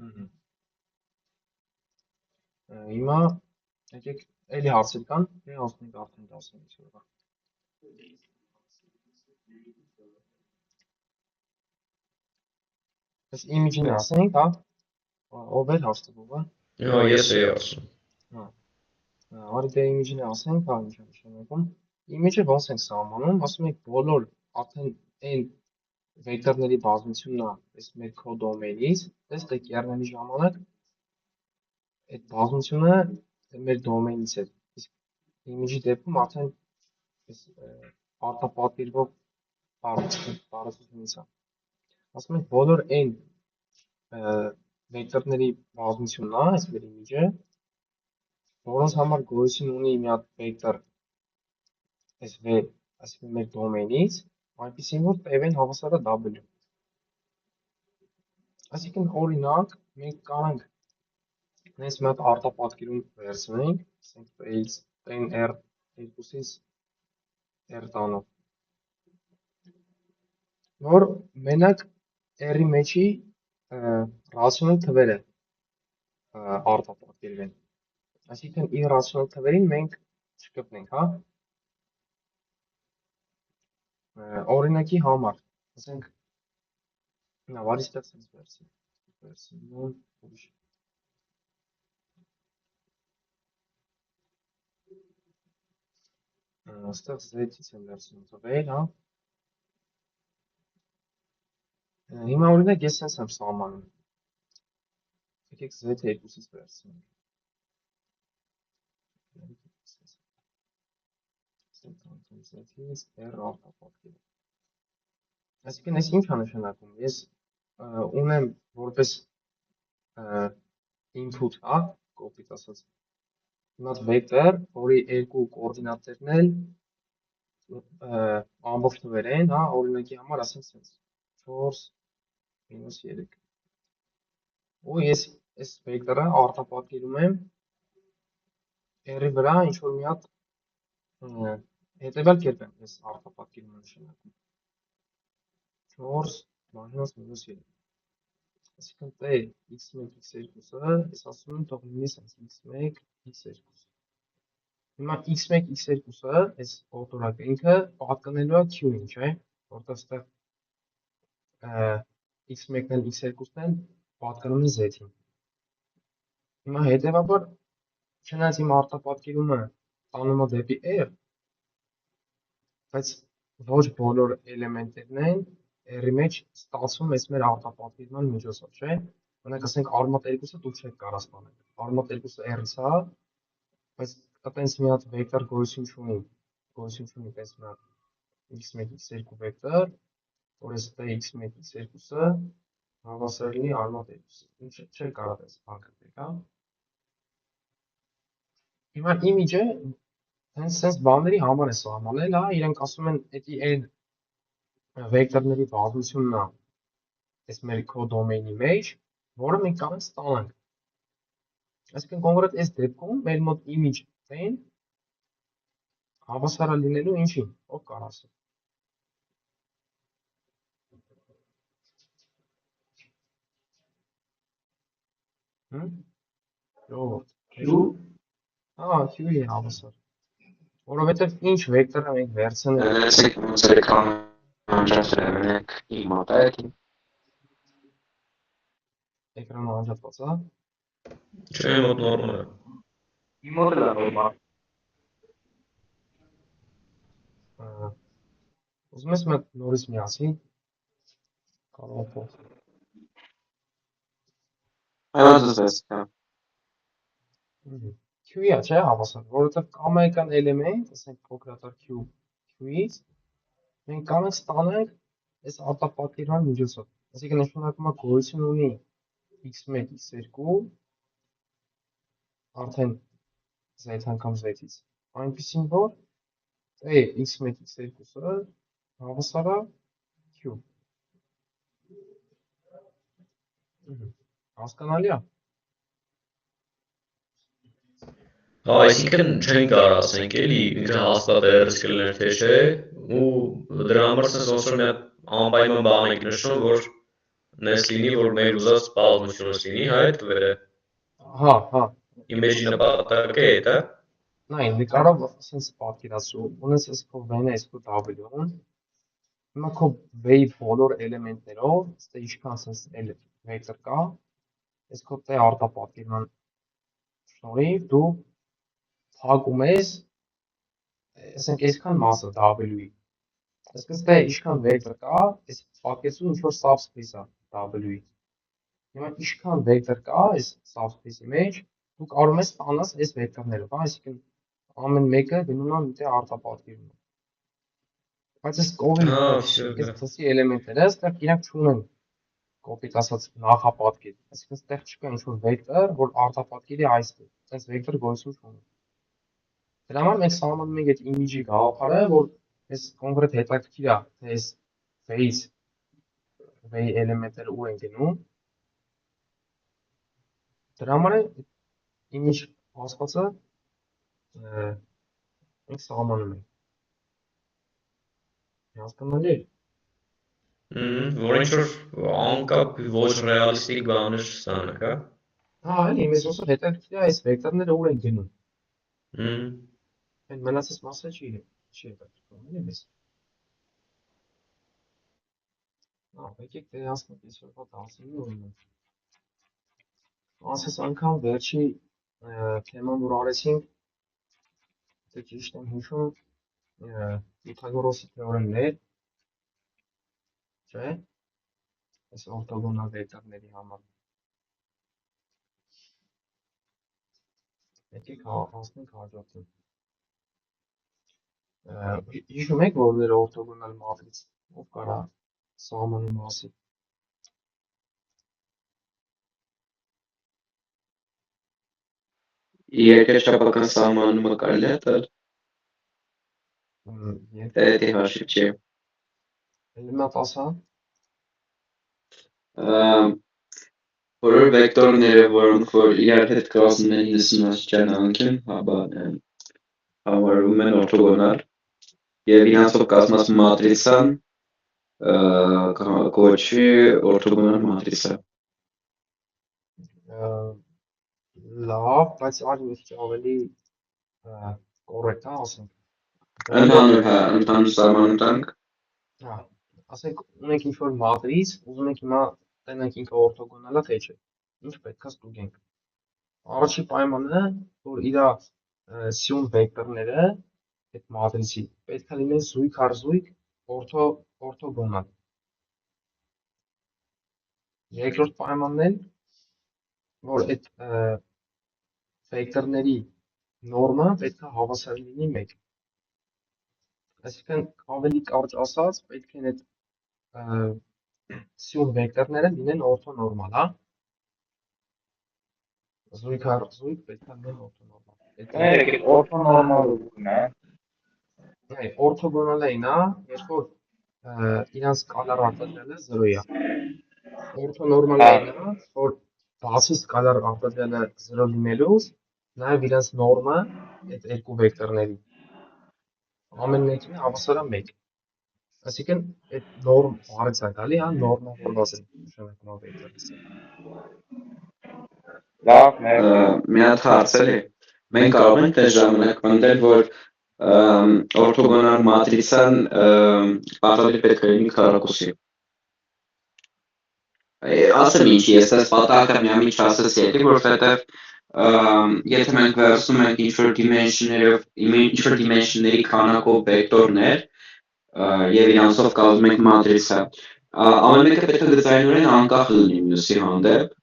Ահա։ Հիմա եկեք էլի հարցեր կան, դե հասնենք արդեն 10-ից օրվա։ Այս image-ին ասենք, հա, ով էր հաստատողը։ Ես էի ասում։ Հա։ Արի դե image-ին ասենք, հա, ինչ է նշանակում։ Image-ը ոնց ենք սահմանում, ասում ենք բոլոր արդեն այն վեկտորների բազմությունն է, այս մեր կոդոմենից, տեսեք եռների ժամանակ այդ բազմությունը մեր դոմենից է։ Իսկ image-ի դեպքում արդեն այս արտապատկերվող տարածությունից է։ Ասում ենք բոլոր այն վեկտորների բազմությունն է, այս մեր image-ը, որոնց համար գոյություն ունի մի հատ վեկտոր այս այսինքն մեր դոմենից, այնպեսին որ տևեն հավասար է W։ Այսինքն օրինակ մենք կանենք հենց մի հատ արտապատկերում վերցնենք, ասենք P-ից n R2-ից R տանող, որ մենակ R-ի մեջի ռացիոնալ թվերը արտապատկերվեն։ Այսինքն իրացիոնալ թվերին մենք չկպնենք, հա։ Օրինակի համար, ասենք, նա վարի ստեղ sense վերցնում, ուրիշ։ Այստեղ Z-ից եմ վերցնում տվել, հա։ Հիմա օրինակ ես sense եմ սահմանում։ Եկեք Z2-ից վերցնենք։ Z-ից R արտապատկերում։ Այսինքն այս ինչ է նշանակում։ Ես ունեմ որպես input, հա, կոպիտ ասած, մի հատ վեկտոր, որի երկու կոորդինատներն էլ ամբողջ թվեր են, հա, օրինակի համար ասենք sense 4 -3։ Ու ես այս վեկտորը արտապատկերում եմ R-ի վրա ինչ որ մի հատ հետևյալ կերպ եմ ես արտապատկերումը նշանակում 4 - -3։ Այսինքն տե x1 x2-ը, ես ասում եմ թող լինի sense x1 x2։ Հիմա x1 x2-ը, այս օրտորակը ինքը պատկանելու է q-ին, չէ՞, որտեղ ստեղ x1-ն էլ x2-ն էլ պատկանում է z-ին։ Հիմա հետևաբար չնայած իմ արտապատկերումը տանում է դեպի R, բայց ոչ բոլոր էլեմենտներն են R-ի մեջ ստացվում այս մեր արտապատկերման միջոցով, չէ՞։ Օրինակ ասենք արմատ 2-ը դուք չեք կարող ստանել։ Արմատ 2-ը R-ից է, բայց այտենց մի հատ վեկտոր գոյություն չունի, այտենց մի հատ x1 x2 վեկտոր, որ այս x1 x2-ը հավասար լինի արմատ 2-ի։ Ինչ չեք կարող այս հանգրտեք, հա։ Հիմա image-ը հենց sense բաների համար է սահմանել, հա, իրենք ասում են, էդի այն վեկտորների բազմությունն է այս մեր կոդոմենի մեջ, որը մենք կարող ենք ստանանք։ Այսինքն կոնկրետ այս դեպքում մեր մոտ image n հավասար է լինելու ինչին, ով կարող ասել։ Ժողովուրդ, Q, հա, Q-ի է հավասար։ Որովհետև ինչ վեկտորը մենք վերցնել Լսեք ոնց էկրանը անջատել իմ մոտայքի։ էկրանը անջատված, հա։ Չէ, մոտ նորմալ է։ Իմ մոտ էլ է նորմալ։ Ուզում ես մենք նորից միասին կարող է փոխել։ Այլազս հա։ Q-ի է, չէ, հավասար, որովհետև կամայական էլեմենտ, ասենք փոքրատար Q-ից, մենք կարող ենք ստանալ այս արտապատկերման միջոցով։ Այսինքն նշանակում է գոյություն ունի x1 x2 արդեն z անգամ z-ից, այնպեսին որ x1 x2-ը հավասար է Q։ Հասկանալի է։ Հա, այսինքն չեն կարող ասենք էլի, ինքը հաստատ է ռիսկ լիներ թե չէ, ու դրա համար sense ոնց որ մի հատ անպայման բան եք նշում, որ նես լինի, որ մեր ուզած պատմությունս լինի, հա այդ վերը։ Հա։ Image նպատակը է դա։ Նայ, նկարով sense պատկերացրու, ունես այս քո V-ն, այս քո W-ն, հիմա քո V-ի բոլոր էլեմենտներով, ստե ինչքան sense էլ վեկտոր կա, այս քո տե արտապատկերման շնորհիվ դու փակում ես, ասենք այսքան մասը W-ի։ Այսինքն ստե ինչքան վեկտոր կա, այս պատկերացրու ինչ որ subspace է W-ի։ Հիմա ինչքան վեկտոր կա այս subspace-ի մեջ, դու կարող ես ստանաս այս վեկտորներով, հա, այսինքն ամեն մեկը գնում է մի տեղ արտապատկերում։ Բայց այս կողի Հա, այս всё, ծեսի էլեմենտները, այստեղ իրանք չունեն կոպիտ ասած նախապատկեր։ Այսինքն այստեղ չկա ինչ-որ վեկտոր, որ արտապատկերի այստեղ։ Այս վեկտոր գոյություն չունի։ Դրա համար մենք սահմանում ենք այդ image-ի գաղափարը, որ այս կոնկրետ հետաքրքիր է, թե այս V-ի էլեմենտները ուր են գնում։ Դրա համար է image հաստատը մենք սահմանում ենք։ Հասկանալի է։ որ ինչ-որ անկապ ոչ ռեալիստիկ բաներ ստանանք, հա։ Հա, էլի մեզ ոսը հետաքրքիր է այս վեկտորները ուր են գնում։ Այն մնացած մասը չի հետաքրքրում, էլի մեզ։ Եկեք դե հասնենք այսօրվա 19 օրինակ։ Անցած անգամ վերջի թեման որ արեցինք, դե ճիշտ եմ հիշում, Պյութագորոսի թեորեմն էր, չէ՞։ Այս օրթոգոնալ վեկտորների համար։ Եկեք հասնենք հաջորդին։ Հիշում եք, որ մեր օրթոգոնալ մատրից ով կարա սահմանի մասի։ Երկրաչափական սահմանումը կարելի է տալ։ Դա հաշիվ չի։ Էլեմենտ ասա։ Բոլոր վեկտորները, որոնք որ իրար հետ կազմում են 90 աստիճան անկյուն, համարվում են օրթոգոնալ եւ իրանցով կազմած մատրիցան կոչվի օրթոգոնալ մատրիցա։ Լավ, բայց այլ ավելի կոռեկտ է ասենք։ Ընդհանուր սահմանում տանք։ Հա, ասենք ունենք ինչ-որ մատրից, ուզում ենք հիմա տենանք ինքը օրթոգոնալ է թե չէ։ Ինչ պետք է ստուգենք։ Առաջի պայմանը, որ իր սյուն վեկտորները այդ մատրիցի պետք է լինեն զույգ առ զույգ օրթոգոնալ։ Երկրորդ պայմանն էլ, որ այդ վեկտորների նորմը պետք է հավասար լինի 1։ Այսինքն ավելի կարճ ասած, պետք է այդ սյուն վեկտորները լինեն օրթոնորմալ, հա։ Զույգ առ զույգ պետք է լինեն օրթոնորմալ։ Օրթոնորմալ ուղին է։ Օրթոգոնալ է նա, երբ որ իրանց սկալար արտադրյալը 0 է։ Օրթոնորմալ է նա, որ բացի սկալար արտադրյալը 0 լինելուց, նաև իրանց նորմը այդ երկու վեկտորների ամեն մեկին հավասար է 1։ Այսինքն այդ նորմ բառից է գալի, հա, նորմավորված է նշանակում վեկտորը։ Լավ, մի հատ հարց էլի։ Մենք կարող ենք այս ժամանակ պնդել, որ օրթոգոնալ մատրիցան պարտադիր պետք է լինի քառակուսի։ Ասեմ ինչի, ես այս պատահակը միամիջ ասես եկի, որովհետև եթե մենք վերցնում ենք ինչ-որ դիմենշնների քանակով վեկտորներ եւ իրանցով կազմում ենք մատրիցա, ամեն մեկը պետք է գծայինորեն անկախ լինի մյուսի հանդեպ,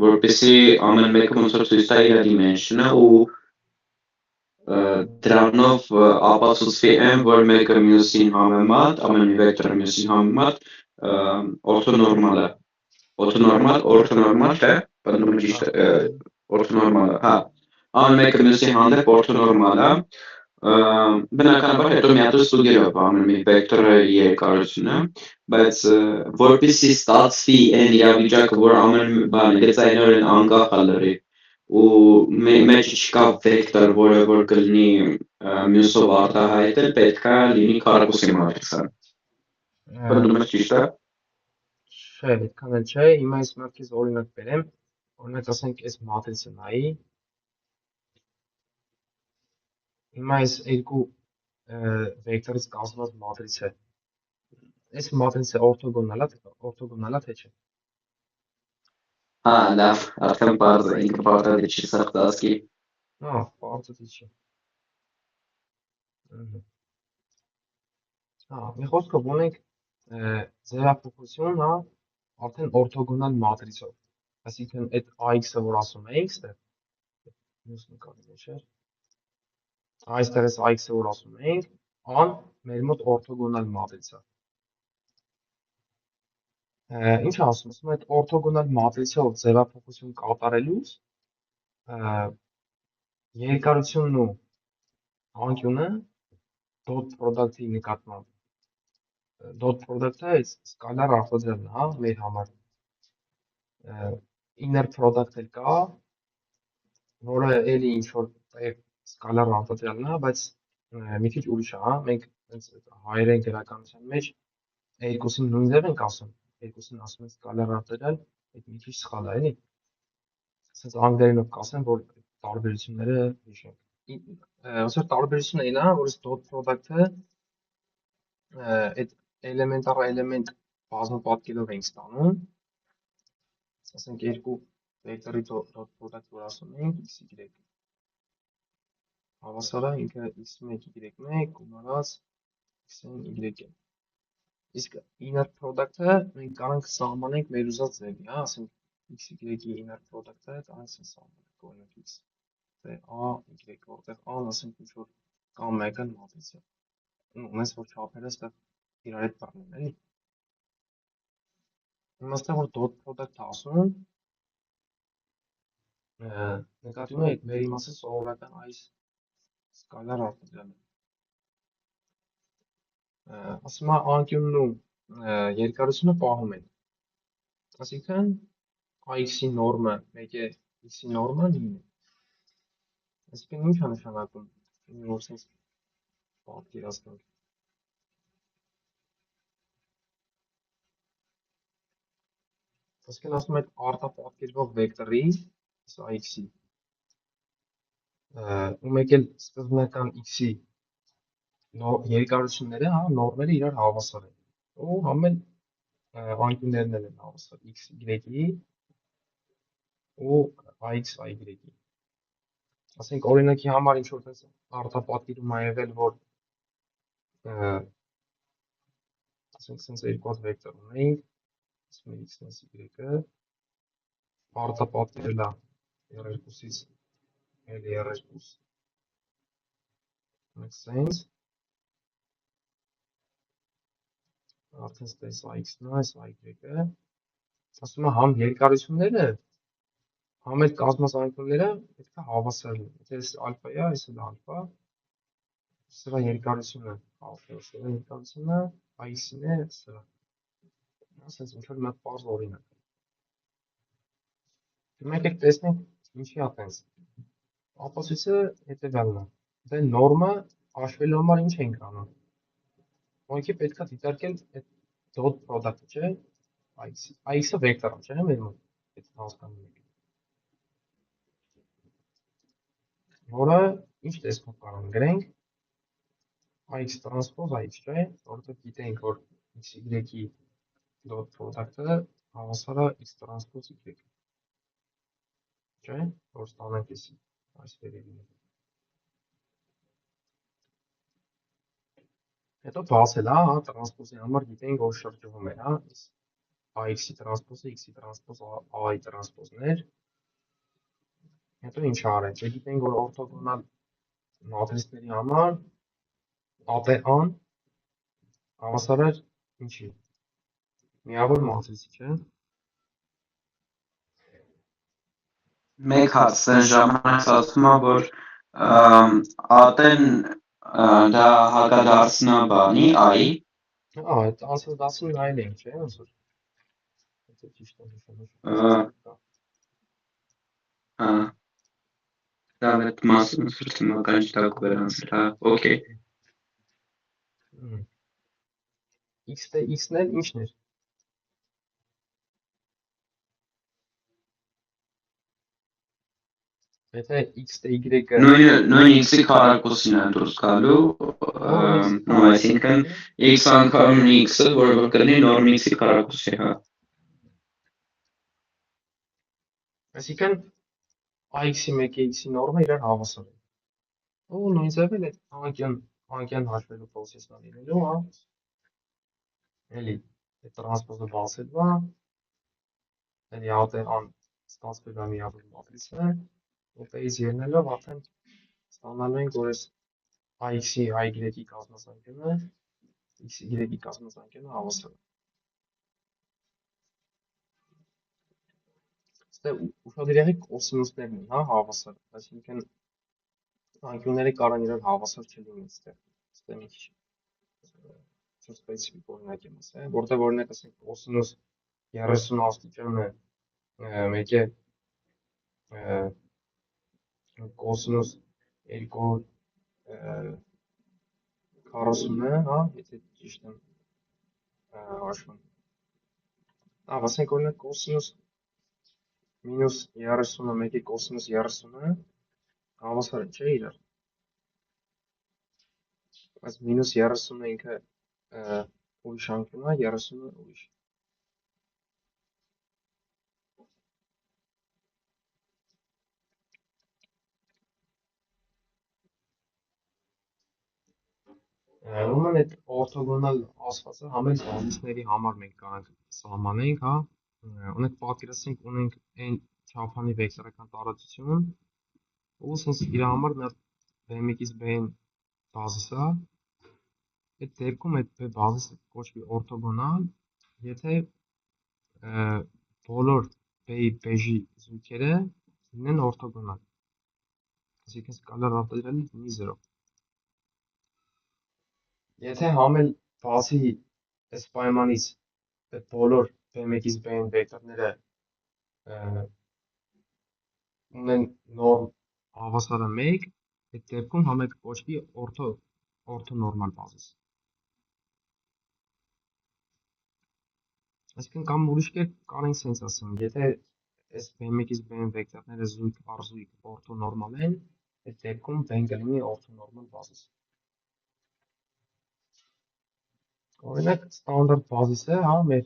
որպեսզի ամեն մեկը ոնց որ ցույց տա իր դիմենշնը ու դրանով ապացուցվի այն, որ մեկը մյուսին համեմատ, ամեն մի վեկտորը մյուսին համեմատ օրթոնորմալ է։ Օրթոնորմալ չէ, բնորոշ ճիշտ է, օրթոնորմալ է, հա։ Ամեն մեկը մյուսի հանդեպ օրթոնորմալ է։ Բնականաբար հետո մի հատ ստուգելով ամեն մի վեկտորը երկարությունը, բայց որպեսզի ստացվի այն իրավիճակը, որ ամեն բան գծայինորեն անկախ է լրի ու մեջ չկա վեկտոր, որը որ կլինի մյուսով արտահայտել, պետք է լինի քառակուսի մատրիցա։ Բնորոշ ճիշտ է։ Չէ, այդքան էլ չէ, հիմա ես մտքից օրինակ բերեմ, օրինակ ասենք այս մատրիցը նայի, հիմա այս երկու վեկտորից կազմված մատրիցը, այս մատրիցը օրթոգոնալ է թե չէ։ լավ, արդեն պարզ է, ինքը պարտադիր չի սաղ տասկի։ Պարտադիր չի։ Մի խոսքով ունենք ձևափոխություն, արդեն օրթոգոնալ մատրիցով, այսինքն այդ AX-ը, որ ասում էինք, մյուս նկարի մեջ էր, այստեղ այս AX-ը, որ ասում էինք, ան մեր մոտ օրթոգոնալ մատրիցա։ Ինչ ասում, ասում այդ օրթոգոնալ մատրիցով ձևափոխություն կատարելուց երկարությունն ու անկյունը dot product-ի նկատմամբ dot product-ը սկալար արտադրյալն է, մեր համար inner product էլ կա, որը էլի ինչ-որ սկալար արտադրյալն է, բայց մի քիչ ուրիշ է, մենք հայերեն գրականության մեջ երկուսին նույն ձև ենք ասում, երկուսին ասում ենք սկալար արտադրյալ, այդ մի քիչ սխալ է, էլի, ասենց անգլերենով կասեմ, որ տարբերությունները հիշենք, ոսր տարբերությունը այն է, որ այս dot product-ը այդ էլեմենտ առ էլեմենտ բազմապատկերով ենք ստանում, ասենք երկու վեկտորի dot product, որ ասում ենք, x, y, հավասար է ինքը x1, y1 գումարած x-ն y-ը, իսկ inner product-ը մենք կարանք սահմանենք մեր ուզած ձևի, ասենք x, y-ի inner product-ը կարանք սահմանենք, օրինակ x, թե a, y, որտեղ a-ն ասենք ինչ-որ կամ մեկը մատրիցը, ունես որ չափերը ստեղ իրար հետ բռնեն, էլի։ Հիմա ստեղ որ dot product-ը ասում, նկատի ունեք մեր իմացը սովորական այս սկալար արտադրյալը։ Ասում է անկյունն ու երկարությունը պահում են, այսինքն AX-ի նորմը մեկ է x-ի նորմը 9 է, այսինքն ինչ է նշանակում, որ սենց պատկերացնենք, այսինքն ասում է արտապատկերվող վեկտորի, AX-ի, ու մեկ էլ սկզբնական x-ի երկարությունները, նորմերը իրար հավասար են, ու համ էլ անկյուններն են հավասար, x, y-ի ու AX, y-ի, ասենք օրինակի համար ինչ-որ տես արտապատկերում է եղել, որ ասենք սենց երկու հատ վեկտոր ունեինք, ասում է x-ն y-ը, արտապատկերել է R2-ից էլ R2 make sense, արդեն ստես AX-ն է, այս y-ը, ասում է համ երկարությունները, համ էլ կազմած անկյունները պետք է հավասար լինեն, եթե այս ալֆա է, այս էլ ալֆա, սրա երկարությունը, սրա երկարությունը AX-ին է, սրա, ասենց ինչ-որ մեկ պարզ օրինակ։ Մենք եք տեսնենք ինչի է տենց, ապացույցը հետևյալն է, դե նորմը հաշվելու համար ինչ ենք անում, ուղղակի պետք է դիտարկել այդ dot product-ը, չէ, AX-ը վեկտոր է, չէ, մեր մոտ, այդ հասկանում եք, որը ինչ տեսքով կարող գրենք, AX տրանսպոզ AX, չէ, որտեղ գիտենք, որ x, y-ի dot product-ը հավասար է x տրանսպոզ y, չէ, որ ստանանք այս վերևինը։ Հետո բացել, տրանսպոզի համար գիտենք, որ շրջվում է, AX-ի տրանսպոզը, x-ի տրանսպոզ, A-ի տրանսպոզներ, հետո ինչ արենք, գիտենք, որ օրթոգոնալ մատրիցների համար AT-ան հավասար է ինչի, միավոր մատրիցի, չէ։ Մեկ հատ սեն ժամանակ ասում է, որ AT-ն դա հակադարձնա բանի, I-ի, այդ անցած դասին նայել ենք, չէ, ոնց որ, եթե ճիշտ եմ հիշում, լավ այդ մասը սրտիմական չտակ վերանցել, օքեյ, x-ն էլ ինչն էր, Եթե x-ը y-ը Նույն x-ի քառակուսին է դուրս գալու, այսինքն x անգամ x-ը, որը կլինի նորմ x-ի քառակուսի, հա։ Այսինքն ax-ի 1-ի x-ի նորմը իրար հավասար են։ Ու նույն ձևն այդ անկյան հաշվելու process-ն լինելու, հա։ Էլի այդ տրանսպոզը բացելու է, էլի ան ստացվելու է միավոր մատրիցը, ուտեից ելնելով արդեն ստանալու ենք, որ այս ax-ի y-ի կազմածանկյունը x-y-ի կազմածանկյունը հավասար է։ Ստե ուշադիր եղեք կոսինուսներն են, հա, հավասար, այսինքն անկյունները կարող են իրար հավասար չլինեն ստեղ մի քիչ սպეციფიկ օրինակ եմ ասել, որտեղ օրինակ ասենք կոսինուս 30 աստիճանը մեկ է կոսինուս 2 40-ը, հա, եթե ճիշտ եմ հաշվում։ Ասենք օրինակ կոսինուս մինուս 30-ը մեկ է կոսինուս 30-ը հավասար է, չէ՞ իրար։ Բայց մինուս 30-ը ինքը ուրիշ անկյուն է, 30-ը ուրիշ։ Ուրեմն այդ օրթոգոնալ ասվածը համել բազիսների համար մենք կարող սահմանենք, հա, ունենք պատկերացնենք ունենք n չափանի վեկտորական տարածություն, ու sense իր համար նա b1-ից b-ն բազիս է, այդ դեպքում այդ b բազիսը կոչվի օրթոգոնալ, եթե բոլոր b-ի բեժի զույգերը լինեն օրթոգոնալ, այսինքն սկալար արտադրյալը լինի 0։ Եթե համել բացի այս պայմանից այդ բոլոր b1-ից b-ն վեկտորները ունեն նորմ հավասարը 1, այդ դեպքում համել կոչվի օրթոնորմալ բազիս։ Այսինքն կամ ուրիշ կերպ կարող ենք սենց ասենք, եթե այս b1-ից b-ն վեկտորները զույգ առ զույգ օրթոնորմալ են, այդ դեպքում b-ն կլինի օրթոնորմալ բազիս։ Օրինակ ստանդարտ բազիսը, հա, մեր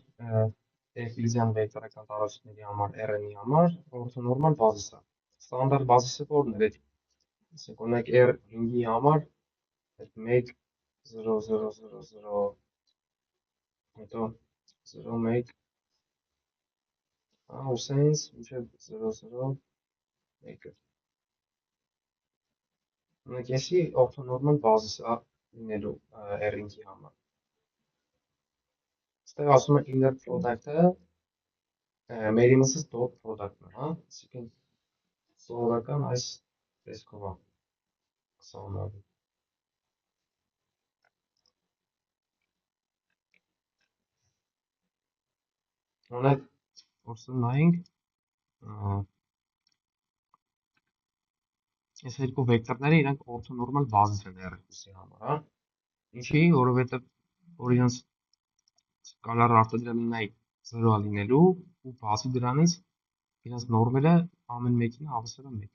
Էվկլիդյան վեկտորական տարածությունների համար R-ի համար օրթոնորմալ բազիս է։ Ստանդարտ բազիսը որն է, ասենք օրինակ R ringi համար այդ 1 0 0 0 0 հետո 0 1 ու սենց մինչև 0 0 1-ը։ Օրինակ էսի օրթոնորմալ բազիս է լինելու R ringi համար։ Ստեղ ասում է inner product-ը մեր իմացած dot product-ն է, հա, այսինքն սովորական այս տեսքով է սահմանվում։ Օրինակ որսը նայենք այս երկու վեկտորները իրանք օրթոնորմալ բազիս են R2-ի համար, հա։ Ինչի, որովհետև որ իրանց սկալար արտադրյալը նայ 0 է լինելու ու բացի դրանից իրանց նորմերը ամեն մեկին հավասար է 1։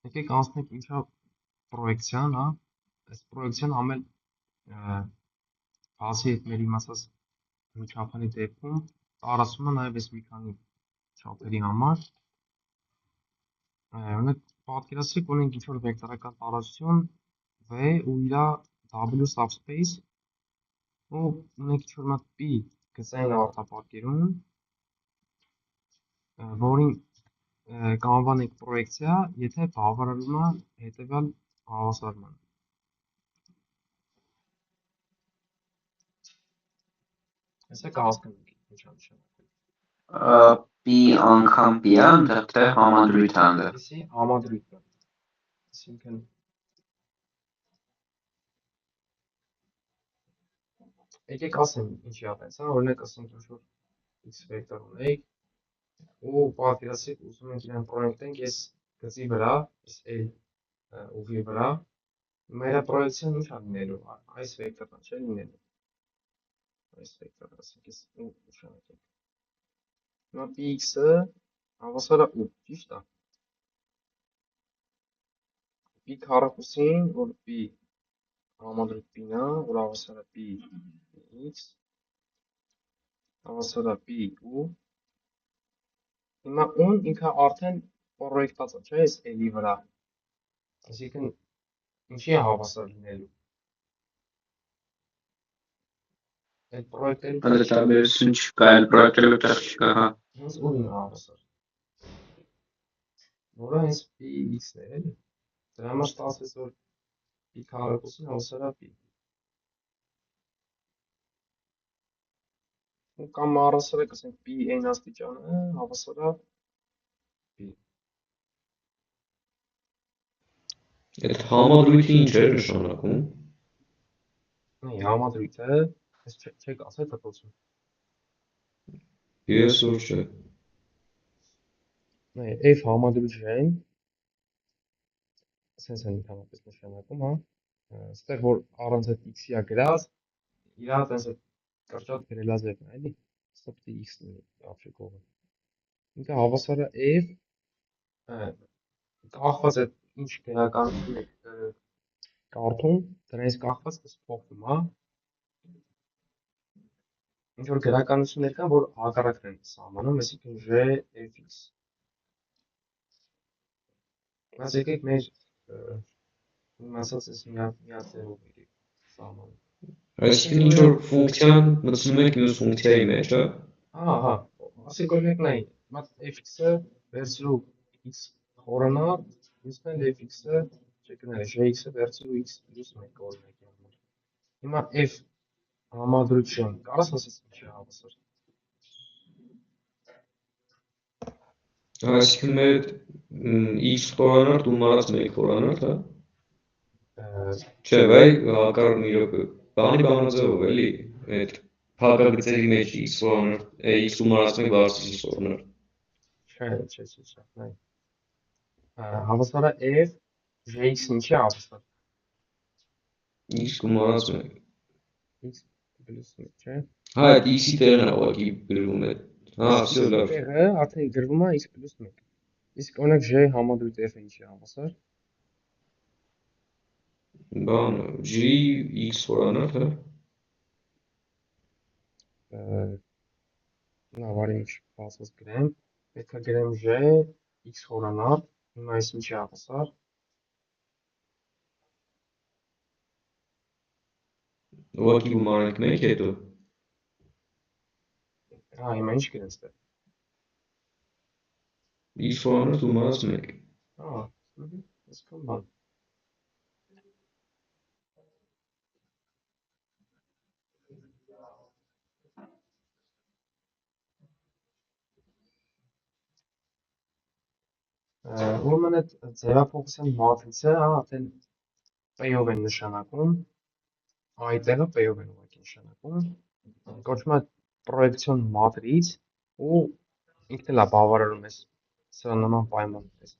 Եկեք անցնենք ինչա պրոյեկցիան, հա, այս պրոյեկցիան համել բացի այդ մեր իմացած միջափանի դեպքում տարածվում է նաև այս մի քանի չափերի համար։ Օրինակ պատկերացրեք ունենք ինչ-որ վեկտորական տարածություն V ու իր W subspace ու ունենք ինչ-որ մատ P գծային արտապատկերում, որին կանվանենք պրոյեկցիա, եթե բավարարում է հետևյալ հավասարմանը։ Հեսա կհասկանանք ինչ նշանակում։ P անգամ P-ը այնտեղ թե համադրույթ է այնտեղ։ Էսի համադրույթը։ Այսինքն եկեք ասեմ ինչի է տենց, հա, օրինակ ասենք ինչ-որ x վեկտոր ունենք ու պատկերացրեք ուզում ենք իրեն պրոյեկտենք այս գծի վրա, այս L ուղի վրա, մեր պրոյեկցիան ինչ է լինելու, այս վեկտորն չէ լինելու, այս վեկտորը ասենք, այս նշանակենք, Հիմա px-ը հավասար է 8, ճիշտ է։ P քառակուսին, որ P համադրույթ P-ն է, որ հավասար է Px, հավասար է P ու հիմա ուն ինքը արդեն պրոյեկտած է, չէ՞, այս L-ի վրա։ Այսինքն ինչի է հավասար լինելու։ Այդ պրոյեկտելու Այդ տարբերություն չկա, այլ պրոյեկտելու տեղ չկա, հա։ հենց ուրն է հավասար։ Որը հենց Px-ն է, էլի։ Դրա համար ստացվեց, որ P քառակուսին հավասար է P։ Ու կամ առասարակ ասենք P n աստիճանը հավասար է P։ Այդ համադրույթի ինչ էր նշանակում։ Նայ համադրույթը, ես չեք ասել դպրոցում։ Ես որ չէ։ Նայ F համադրույթն sense են ընդհանրապես նշանակում, հա։ Այստեղ որ առանց այդ x-ի է գրած, իրա տես այդ կրճատ գրելա ձևն է, էլի։ Սա պետք է x լինի ապշե կողմը։ Ինքը հավասար է F կախված այդ ինչ գրականություն եք կարդում, դրանից կախված էս փոխվում, հա։ Ինչ որ գրականություններ կան, որ հակառակն են սահմանում, այսինքն J fx։ Բայց եկեք մեր ասած էս միած ձևով եկեք սահմանում։ Այսինքն ինչ որ ֆունկցիան մտցնում եք մյուս ֆունկցիայի մեջ, հա։ Ահա, ասեք օրինակ նայ, մատ fx-ը վերցրու x խորանալ, իսկն fx-ը չկներ jx-ը վերցրու x + 1 օրինակի համար։ Հիմա f համադրություն, կարաս ասես ինչի հավասար։ Այսինքն մեր x խորանարդ ու մարած 1 խորանարդ, հա։ Չէ, վայ հակառակ մի րոպե։ Բանաձևով էլի, այդ փակագծերի մեջ x խորանարդ, x ու մարած 1 բարձրացի խորանարդ։ Չէ, նայ։ Հավասար է f jx-ն ինչի հավասար։ X ու մարած 1։ x + 1, չէ։ Հա, այդ x-ի տեղն է ուղղակի գրվում է։ Հա, всё լավ։ Տեղը արդեն գրվում է x + 1։ Իսկ օրինակ j համադրույթ f-ը ինչի հավասար։ Բան g x խորանարդ, հա։ Լավ, արի ինչ բացած գրեմ։ Պետք է գրեմ j x խորանարդ, հիմա այս ինչի հավասար։ Ուղղակի գումարենք 1 հետո։ Հա, հիմա ինչ գրեմ ստեղ։ X խորանարդ ու մարած 1։ Հա, այսքան բան։ Ուրեմն այդ ձևափոխության մատրիցը, հա, արդեն P-ով են նշանակում, այ տեղը P-ով են ուղղակի նշանակում, կոչվում է պրոյեկցիոն մատրից ու ինքն էլ է բավարարում էս սրա նման պայման էս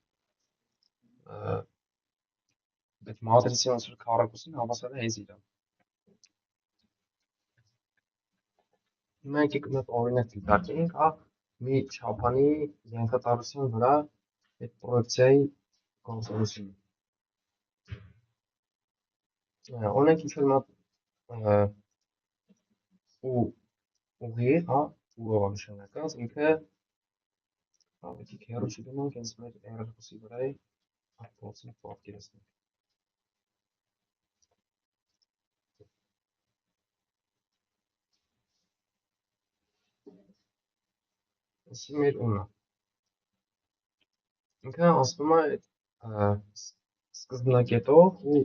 այդ մատրիցի ոնց որ քառակուսին հավասար է հենց իրան։ Հիմա եկեք մի օրինակ դիտարկենք, հա, մի չափանի ենթատարության վրա այդ պրոյեկցիայի գործողությունը։ Օրինակ ինչ որ ուղի, հա, ուղով նշանակած, ինքը ավելի հեռու չգնանք, հենց մեր երախոսի վրա է փորձենք պատկերացնել։ Այսի մեր ունը։ Ինքը ասում է այդ սկզբնակետով ու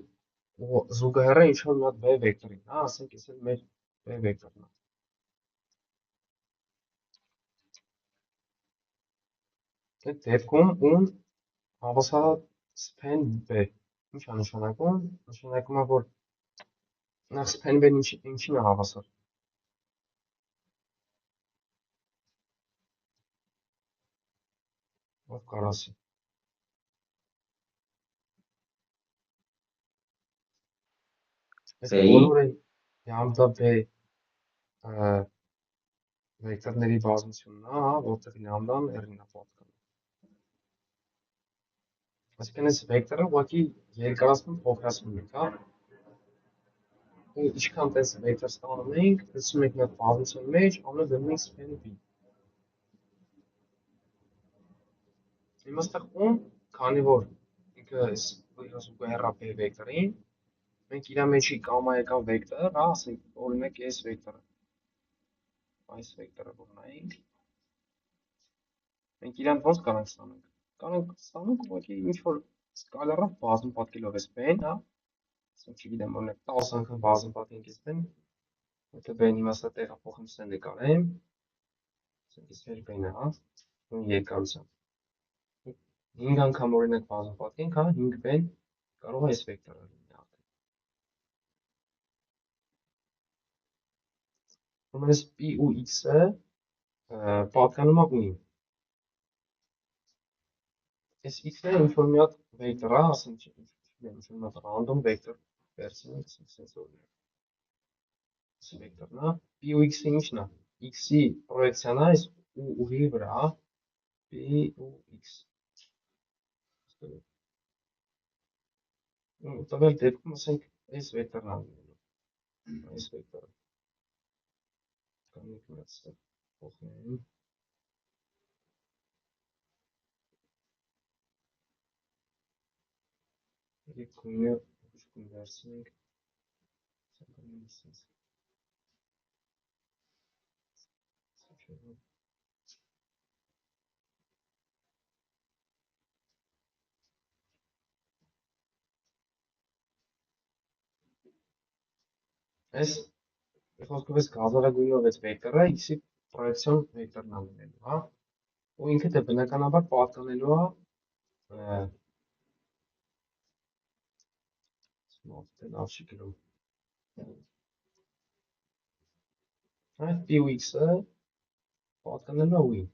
զուգահեռը ինչ որ մի հատ B վեկտորին, հա, ասենք էս էլ մեր B վեկտորն է։ Այդ դեպքում ուն հավասար է span B։ Ինչ է նշանակում։ Նշանակում է, որ նախ span B-ն ինչին է հավասար։ Ով կարասի։ Այս բոլորը լամբդա B վեկտորների բազմությունն է, հա, որտեղ լյամդան r-ին է պատկանում։ Այսինքն այս վեկտորը ուղղակի երկարացնում փոքրացնում ենք, հա։ Ու ինչքան տես վեկտոր ստանում ենք, դրսում ենք մեր բազմության մեջ, ամենը դնում ենք սփեն b։ Հիմա այստեղ ում, քանի որ ինքը այս զուգահեռ է b վեկտորին, մենք իր մեջի կամա եկան վեկտոր, հա, ասենք օրինակ այս վեկտորը, այս վեկտորը որ նայենք, մենք իրան ոնց կանենք ստանանք։ Կանենք ստանանք ուղղակի ինչ որ սկալարով բազում պատկելով այս b-ն, հա, ասենք չգիտեմ, օրինակ 10 անգամ բազում պատկենք այս b-ն, եթե b-ն իմաստը տեղափոխեմ ստեն նկարեմ, ասենք այս մեր b-ն է, հա, նույն երկարությամբ։ 5 անգամ օրինակ բազում պատկենք, հա, 5 b-ն կարող է այս վեկտորը լինի արդեն։ Ուրեմն այս p ու x-ը պատկանում է ում։ Այս x-ը ինչ որ մի հատ վեկտոր է, ասենք ինչ որ մի հատ random վեկտոր վերցնենք, ասենք օրինակ։ Այս վեկտորն է, p ու x-ը ինչն է։ X-ի պրոյեկցիան է այս ուղի վրա, p ու x։ Տվյալ դեպքում ասենք այս վեկտորն է լինելու։ Այս վեկտորը։ Կանենք մի հատ ստեղ փոխենք։ Եկեք գույնը ուշքուն վերցնենք, այս խոսքով այս գազարագույնով այս վեկտորը x-ի պրոյեկցիոն վեկտորն է լինելու, հա, ու ինքը դե բնականաբար պատկանելու է լավ չի գրում։ Այդ p ու x-ը պատկանելու է ui։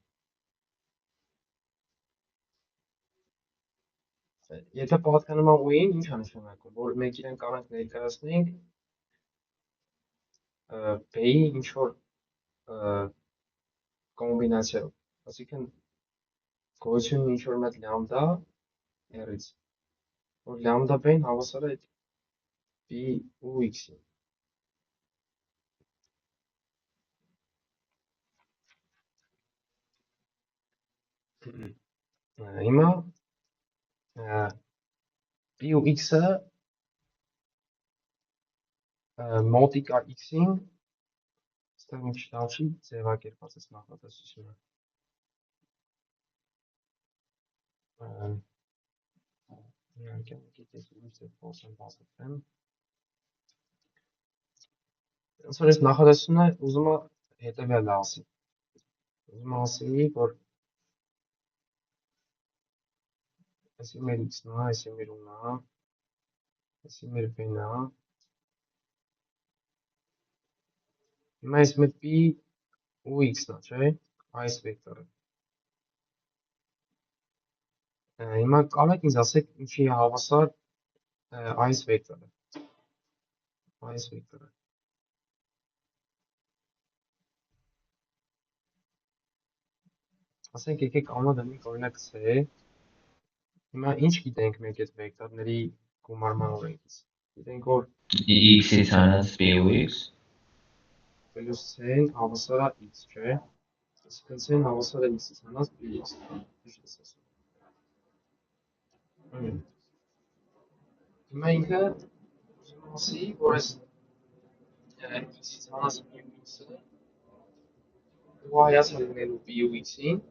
Եթե պատկանում է ui-ին, ինչ է նշանակում, որ մենք իրեն կարող ենք ներկայացնենք b-ի ինչ որ կոմբինացիայով, այսինքն գոյություն ինչ որ մեկ լյամդա r-ից, որ լյամդա b-ին հավասար է p ու x-ին։ Հիմա p ու x-ը մոտիկ է x-ին, այստեղ մի քիչ լավ չի ձևակերպված այս նախադասությունը։ Իհարկե, գիտես ուրիշ ձև փորձեմ բացատրեմ։ Ոնց որ այս նախադասությունը ուզում է հետևյալը ասի։ Ուզում է ասի, որ այսի մեր x-ն է, այսի մեր ում է, այսի մեր b-ն է։ Հիմա այս մեր p ու x-ն է, չէ՞, այս վեկտորը։ Հիմա կարող եք ինձ ասեք ինչի է հավասար այս վեկտորը։ Այս վեկտորը։ Ասենք եկեք անունը դնենք օրինակ c։ Հիմա ինչ գիտենք մենք այդ վեկտորների գումարման օրենքից։ Գիտենք որ x-ի ցանց p ու x պլյուս c-ն հավասար է x, չէ՞։ Այսինքն c-ն հավասար է x-ի ցանց px։ Ճիշտ ես ասում։ Հիմա ինքը ուզում ասի, որ այս x-ի ցանց p ու x-ը ուղղահայաց լինելու p ու x-ին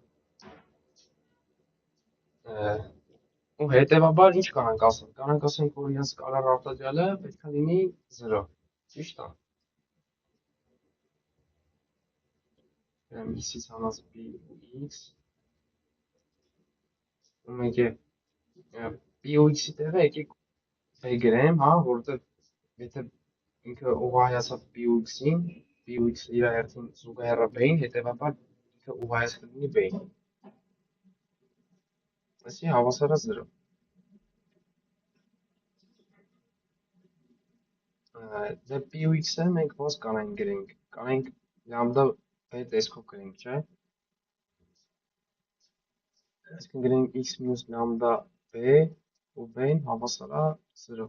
ու հետևաբար ինչ կանանք ասենք, կանանք ասենք, որ իրենց սկալար արտադրյալը պետք է լինի 0, ճիշտ է։ X-ի ցանց p ու x ու մենք p ու x-ի տեղը եկեք b գրեմ, հա, որովհետև եթե ինքը ուղղահայաց է p ու x-ին, p ու x-ը իր հերթին զուգահեռ է b-ին, հետևաբար ինքը ուղղահայաց կլինի b-ին։ Այսի հավասար է 0։ Դե p ու x-ը մենք ոնց կանենք գրենք, կանենք լամդա B տեսքով գրենք, չէ։ Այսինքն գրենք x մյուս լամդա B ու B-ն հավասար է 0։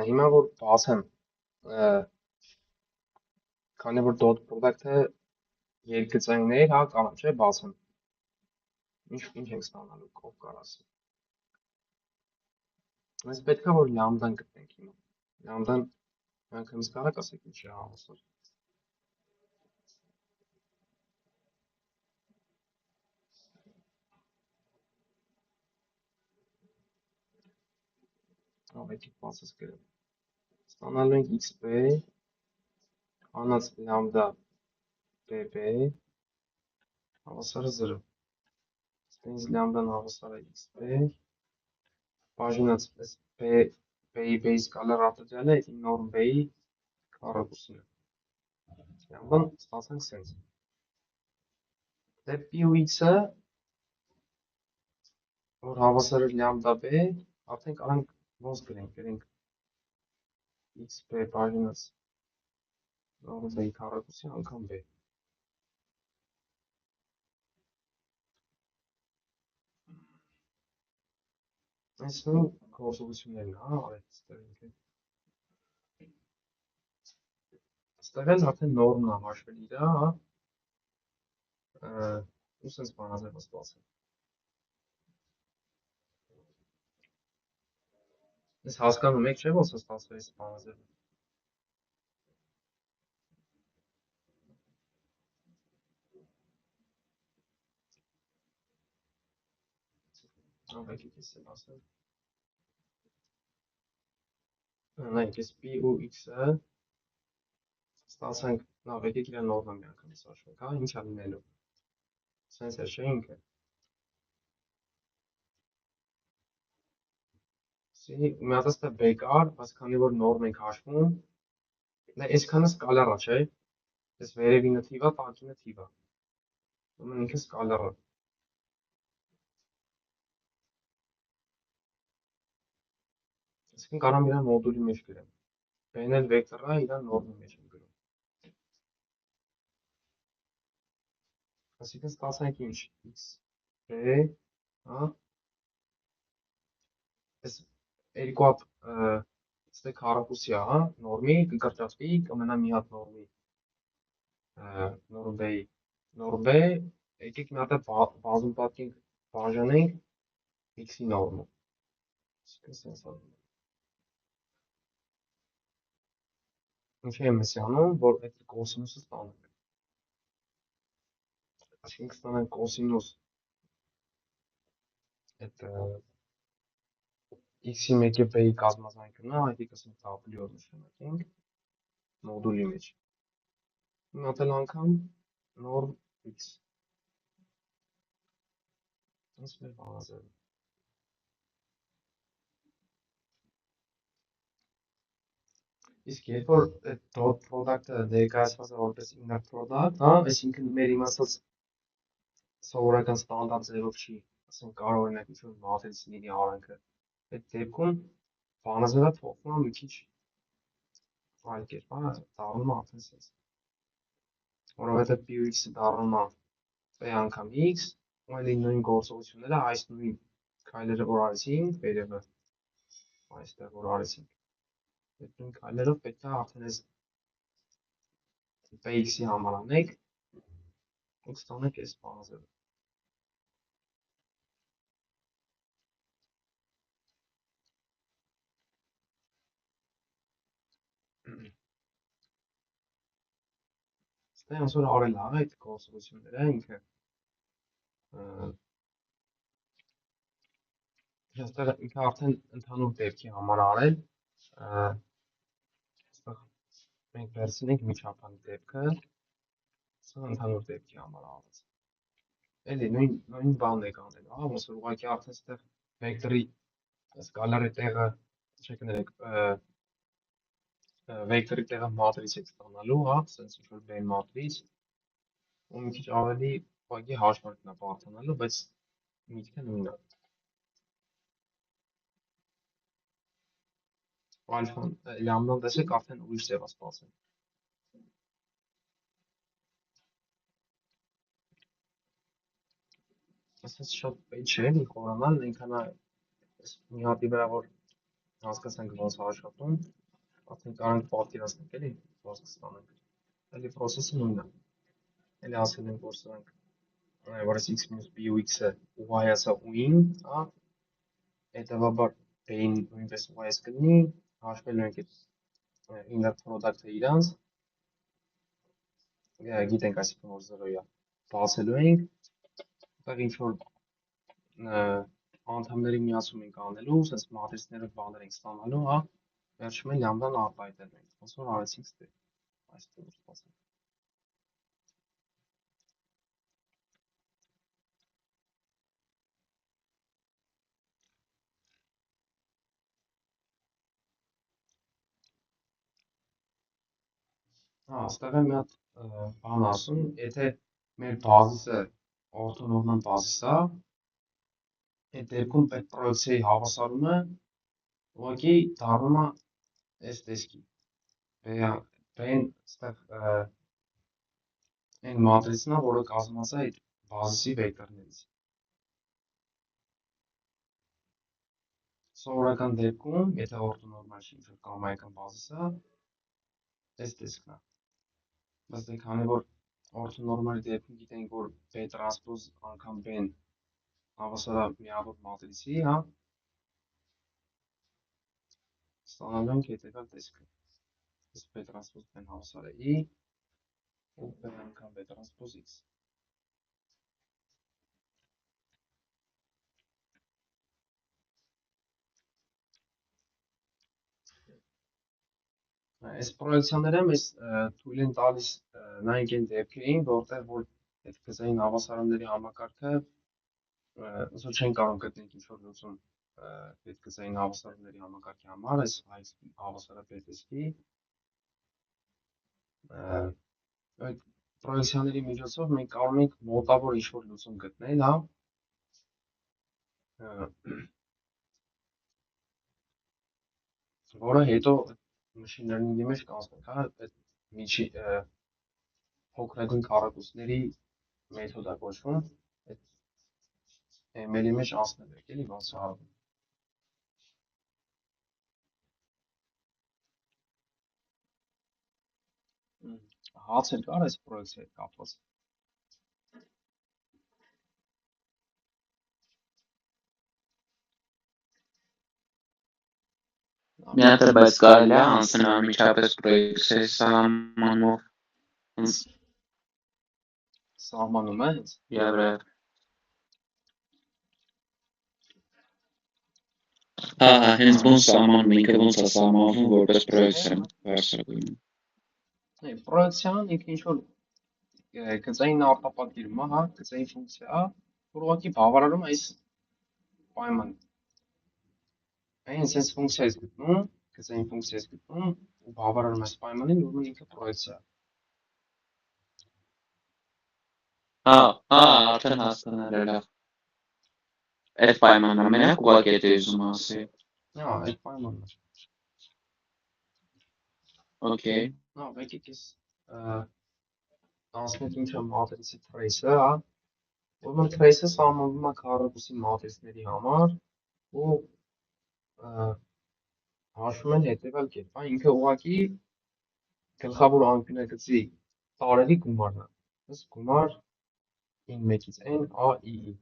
Հիմա որ բացեմ, քանի որ dot product-ը երկգծայիններ, հա, կարող չէ բացեմ։ Ինչ ենք ստանալու, ով կարող ասի։ Այս պետք է որ լամդան գտնենք հիմա։ Լամդան անգամից կարող ասեք ինչ է հավասար։ Եկեք բացած գրեմ։ Ստանալու ենք xb անած լամդա bb հավասար է 0։ Ստենց լամդան հավասար է xb բաժանած b-ի base scalar արտադրյալը նորմ b-ի քառակուսին է։ Լամդան ստացանք սենց։ Դե p ու x-ը որ հավասար է լամդա b, արդեն կարող ենք ոնց գրենք xb բաժանած նորմ b-ի քառակուսի անգամ b։ Այս նույն գործողություններն է, հա, արեց ստեղ ինքը։ Ստեղ էլ արդեն նորմն է հաշվել իրա, հա։ Ու սենց բանաձևը ստացել։ Ես հասկանում եք, չէ՞ ոնց է ստացվել այս բանաձևը։ Եկեք ես էլ ասեմ։ Նայեք, ես p ու x-ը ստացանք, լավ, եկեք իրան նորմալ մի անգամից հաշվենք, հա, ինչ է լինելու։ Սենց է, չէ՞ ինքը։ Մի հատ էստեղ b կար, բայց քանի որ նորմ ենք հաշվում, դա այսքանը սկալար է, չէ՞։ Այս վերևինը թիվ է, տակինը թիվ է։ Ուրեմն ինքը սկալար է։ Այսինքն կարող եմ իրան մոդուլի մեջ գրեմ։ B-ն էլ վեկտոր է, իրան նորմի մեջ եմ գրում։ Այսինքն ստացանք ինչ, x, b, հա։ Այս երկու հատ ստե քառակուսի է, հա, նորմի կկրճատվի, կմնա մի հատ նորմի նորմ b-ի նորմ b, եկեք մի հատ բազում պատկենք բաժանենք x-ի նորմը։ Այսինքն սենց է։ Ինչ եմ ես անում, որ այդ կոսինուսը ստանանք։ Այսինքն ստանանք կոսինուս այդ x-ի մեկը b-ի կազմազանքն է, եկեք ասենք w-ով նշանակենք մոդուլի մեջ։ Մի հատ էլ անգամ նորմ x։ Այս մեր բանաձևը։ Իսկ երբ որ այդ dot product-ը ներկայացված է որպես inner product, հա, այսինքն մեր իմացած սովորական ստանդարտ ձևով չի, ասենք կարող օրինակ ինչ-որ մաթից լինի արանքը։ Այդ դեպքում բանաձևը փոխվում է մի քիչ այլ կերպ, հա, դառնում է արդեն սենց։ Որովհետև p ու x-ը դառնում է p անգամ x, ու այլ նույն գործողությունները այս նույն քայլերը որ արեցինք, վերևը այստեղ որ արեցինք։ Այդ նույն քայլերով պետք է արդեն այս px-ի համար անենք ու կստանանք այս բանաձևը։ Ստե ոնց որ արել է այդ գործողությունները ինքը։ Այստեղ ինքը արդեն ընդհանուր դեպքի համար արել, այստեղ մենք վերցնենք միջապանի դեպքը, սա ընդհանուր դեպքի համար արած։ Էլի նույն բանն եք անել, հա, ոնց որ ուղղակի արդեն այստեղ վեկտորի սկալարի տեղը, չկներեք, վեկտորի տեղը մատրից եք ստանալու, հա, սենց ինչ որ b մատրից, ու մի քիչ ավելի ուղղակի հաշվարկն է բարդանալու, բայց միտքը նույնն է։ Alfa lambda տեսեք արդեն ուրիշ ձև է ստացել։ Ասես շատ պետք չէ էլի խորանալ, ինքանա մի հատի վրա որ հասկացանք ոնց է աշխատում, արդեն կարող ենք պատկերացնել էլի ոնց կստանանք։ Էլի process-ը նույնն է։ Էլի ասել ենք որ սրանք որ այս x մինուս b ու x-ը y-ը u-ին, հա, հետևաբար b-ին նույնպես y-ս կլինի, հաշվելու ենք այդ inner product-ը իրանց, գիտենք այսինքն որ 0 է, բացելու ենք, այդտեղ ինչ որ անդամների միացում ենք անելու, sense մատրիցները բաներ ենք ստանալու, հա, վերջում է լամբդան արտահայտելու ենք, ոնց որ արեցինք ստեղ, այսպես ստացանք։ Հա, այստեղ է մի հատ բան ասում, եթե մեր բազիսը օրթոնորմալ բազիս է, այդ դեպքում այդ պրոյեկցիայի հավասարումը ուղղակի դառնում է այս տեսքի։ B-ն այստեղ այն մատրիցն է, որը կազմված է այդ բազիսի վեկտորներից։ Սովորական դեպքում, եթե օրթոնորմալ չի ինչ-որ կամայական բազիսը, այս տեսքն է։ Բայց դե քանի որ օրթոնորմալի դեպքում գիտենք, որ B տրանսպոզ անգամ B-ն հավասար է միավոր մատրիցի, հա, ստանալու ենք հետևյալ տեսքը։ Իսկ B տրանսպոզ B-ն հավասար է I, ու B անգամ B տրանսպոզ X։ Այս պրոյեկցիաները մեզ թույլ են տալիս նայենք այն դեպքերին, որտեղ որ այդ գծային հավասարումների համակարգը ոնց որ չեն կարող գտնենք ինչ-որ լուծում այդ գծային հավասարումների համակարգի համար, այս հավասարապետ տեսքի այդ պրոյեկցիաների միջոցով մենք կարող ենք մոտավոր ինչ-որ լուծում գտնել, հա, որը հետո machine learning-ի մեջ կանցնենք, հա, այդ միջի փոքրագույն քառակուսիների մեթոդ է կոչվում, այդ ML-ի մեջ անցնել եք, էլի ոնց է արվում։ Հաց էլ կար այս պրոյեկցիայի հետ կապված։ Մի հատ է, բայց կարելի է անցնել անմիջապես պրոյեկցիայի սահմանով։ Սահմանում է հենց։ Եվրե։ Հա, հենց ոնց սահմանում, ինքը ոնց է սահմանվում որպես պրոյեկցիա բարձրագույն։ Պրոյեկցիան ինքը ինչ-որ գծային արտապատկերում է, հա, գծային ֆունկցիա է, որ ուղղակի բավարարում է այս պայմանը։ Այն sense ֆունկցիա ես գտնում, գծային ֆունկցիա ես գտնում ու բավարարում այս պայմանին, ուրեմն ինքը պրոյեկցիա է։ Հա, արդեն հասկանալ եմ։ Այդ պայմանը մենակ ուղղակի է ուզում ասի։ Հա, այդ պայմանն է։ Okay։ Հա, եկեք ես անցնենք ինչ է մատրիցի trace-ը, հա։ Ուրեմն trace-ը սահմանվում է քառակուսի մատրիցների համար ու հաշվում են հետևյալ կերպ, հա, ինքը ուղղակի գլխավոր անկյունագծի տարերի գումարն է։ Ըստ գումար n1-ից n a-i-i։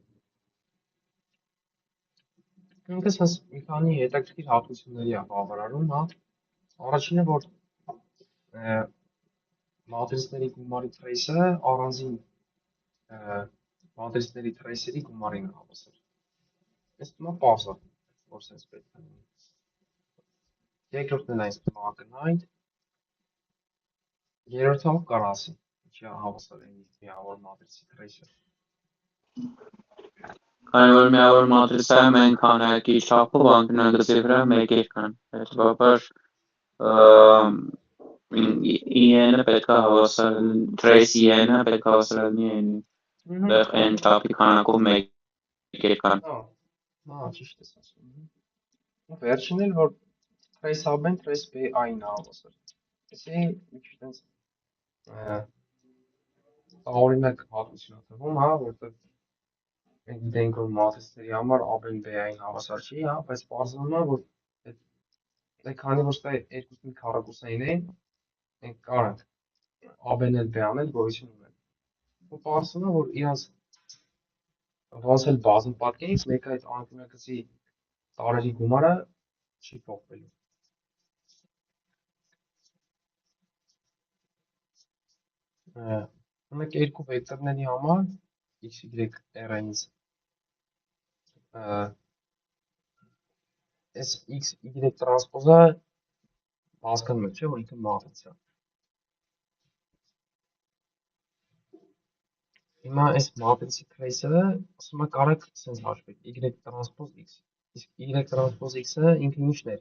Ինքը sense մի քանի հետաքրքիր հատկությունների է բավարարում, հա։ Առաջինը որ մատրիցների գումարի trace-ը առանձին մատրիցների trace-երի գումարին է հավասար։ Այս թվում է պարզ է, որ sense պետք է լինի։ Երկրորդն էլ այս թվում է ակնհայտ։ Երրորդը կարող ասի, ինչի է հավասար է միավոր մատրիցի trace-ը։ Քանի որ միավոր մատրիցա է մենք քանակի չափով անկյունագծի վրա մեկ կան, հետևաբար EN-ը պետք է հավասար trace EN-ը պետք է հավասար լինի n-ի։ Դեռ n չափի քանակով մեկ կան։ Հա, ճիշտ ես ասում։ Վերջին էլ որ trace AB-ն trace BA-ին է հավասար։ Այսի մի քիչ տենց տարօրինակ հատկություն է թվում, հա, որտեղ մենք գիտենք, որ մատրիցների համար AB-ն BA-ին հավասար չի, հա, բայց պարզվում է, որ այդ քանի որ սա երկուսն քառակուսային են, մենք կարող AB-ն էլ BA-ն էլ գոյություն ունեն։ Ու պարզվում է, որ իրանց ոնց էլ բազում պատկերից մեկ այդ անկյունակցի տարերի գումարը չի փոխվելու։ Ունենք երկու վեկտորների համար x, y, r-ինից այս x, y տրանսպոզը հասկանում եք, չէ՞, որ ինքը մատրից է։ Հիմա այս մատրիցի trace-ը ասում է կարեք sense հաշվեք y տրանսպոզ x, իսկ y տրանսպոզ x-ը ինքը ինչն է։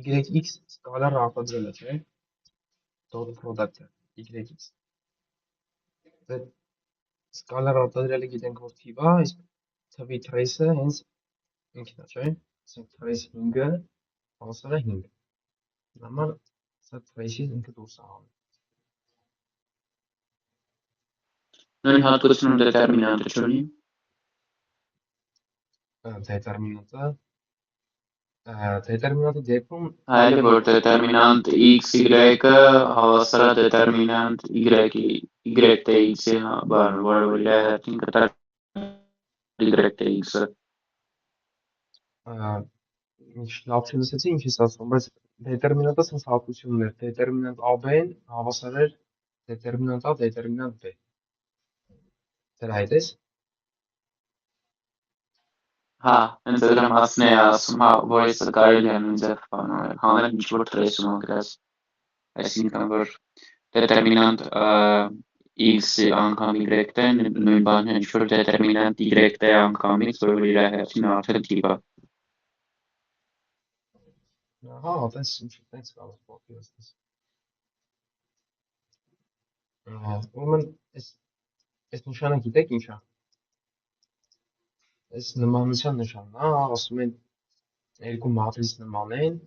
Yx սկալար արտադրել է, չէ՞։ Dot product-ը yx։ Այդ սկալար արտադրելը գիտենք, որ թիվ է, իսկ թվի trace-ը հենց ինքն է, չէ՞։ Ասենք trace 5-ը հավասար է 5։ Համար սա trace-ից ինքը դուրս է հանում։ Նույն հատկությունում դետերմինանտը չունի։ Դետերմինանտի դեպքում Այլ որ դետերմինանտ x-y-ը հավասար է դետերմինանտ y-x-ի, բան, որը որ իր հետին կտար y-x-ը։ ինչ լավ չլսեցի, ինչ ես ասում, բայց դետերմինանտը sense հատկություն ուներ, դետերմինանտ AB-ն հավասար էր դետերմինանտ A, դետերմինանտ B։ Դրա հետ ես։ Հա, հենց դրա մասն է ասում, հա, որ ես կարելի է նույն ձև հանել ինչ-որ trace-ում անգրած։ Այսինքն, որ դետերմինանտ x անգամ y-ը նույն բանն է, ինչ-որ դետերմինանտ y-ը անգամից, որ իր հետին արդեն թիվ է։ Հա, տենց կարող պատկերացնել։ Ուրեմն այս նշանը գիտեք ինչ է։ Այս նմանության նշանն է, ասում են երկու մատրից նման են,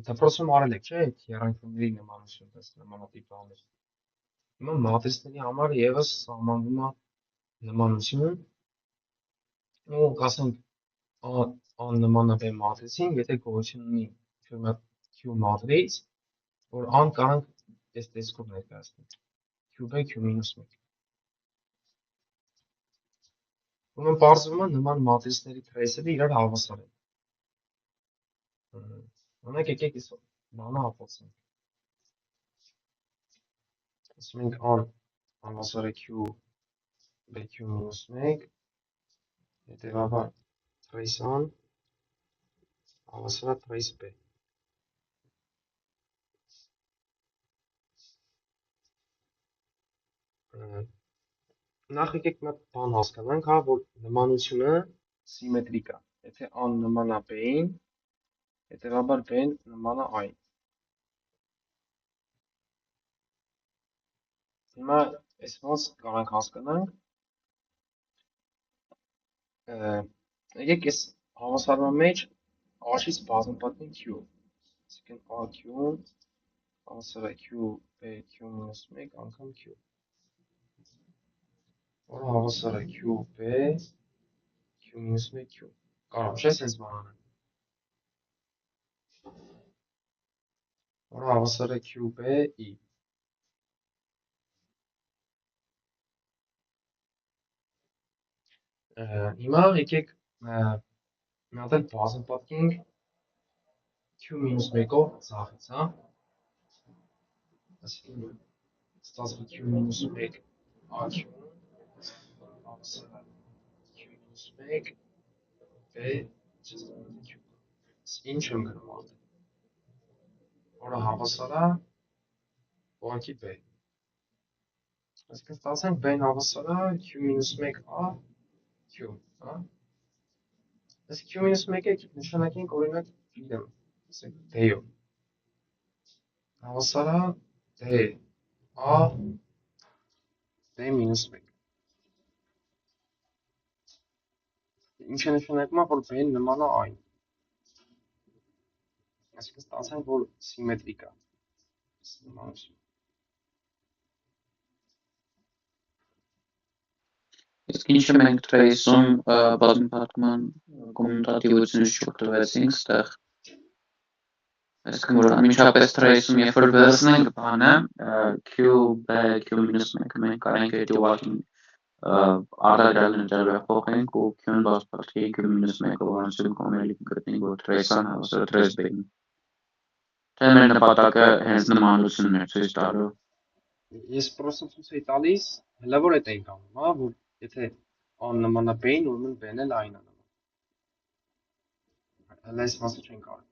դպրոցում արել եք, չէ՞, այդ եռանկյունների նմանություն, այս նմանատիպ բաներ։ Հիմա մատրիցների համար եւս սահմանվում է նմանություն, ու ասենք աննման է B մատրիցին, եթե գոյություն ունի Q մատրից, որ an կարանք այս տեսքով ներկայացնել Q-B Q-1։ Ուրեմն պարզվում է նման մատրիցների trace-երը իրար հավասար են։ Անեք եկեք այս բանը ապացնենք։ Ասում ենք an հավասար է Q-B Q-1, հետևաբար trace an հավասար է trace B։ Նախ եկեք մի հատ բան հասկանանք, հա, որ նմանությունը սիմետրիկ է։ Եթե a-ն նման է b-ին, հետևաբար b-ն նման է a-ին։ Հիմա այս ոնց կարող ենք հասկանանք։ Եկեք այս հավասարման մեջ a-շից բազմապատկենք q։ Այսինքն a-q-ն հավասար է q-b q-1 անգամ q։ Որը հավասար է Q-B Q-1 Q։ Կարող չէ՞ sense բան անել։ Որը հավասար է Q-B I։ Հիմա եկեք մի հատ էլ բազում պատկենք Q-1-ով ցախից, հա։ Այսինքն ստացվի Q-1 AQ հավասար է Q-1 B Q։ Ինչ եմ գնում անել։ Որը հավասար է ուղղակի B։ Այսինքն ստացենք B-ն հավասար է Q-1 A Q, հա։ Այս Q-1-ը նշանակենք օրինակ, գիտեմ, ասենք D-ով։ Հավասար է D A D-1։ Ինչը նշանակում է, որ B-ն նման է A-ին։ Այսինքն ստացանք, որ սիմետրիկ է։ Նմանություն։ Իսկ ինչը մենք trace-ում բազմապատկման կոմուտատիվությունից չօգտվեցինք ստեղ։ Այսինքն որ անմիջապես trace-ում երբ որ վերցնենք բանը q b q-1 մենք կարանք այդ ուղղակի արտադրյալ ընտրել փոխենք ու q-ն բացպատկի q-1-ը որոնցում կոմելի գտնենք որ trace-ան հավասար trace b-ին։ Թե մեր նպատակը հենց նմանությունն է ցույց տալու։ Ես պրոստը ցույց էի տալիս, հələ որ էդ ենք անում, հա, որ եթե ան նման է b-ին, ուրեմն b-ն էլ այն է նման։ Հələ այս մասը չենք արել։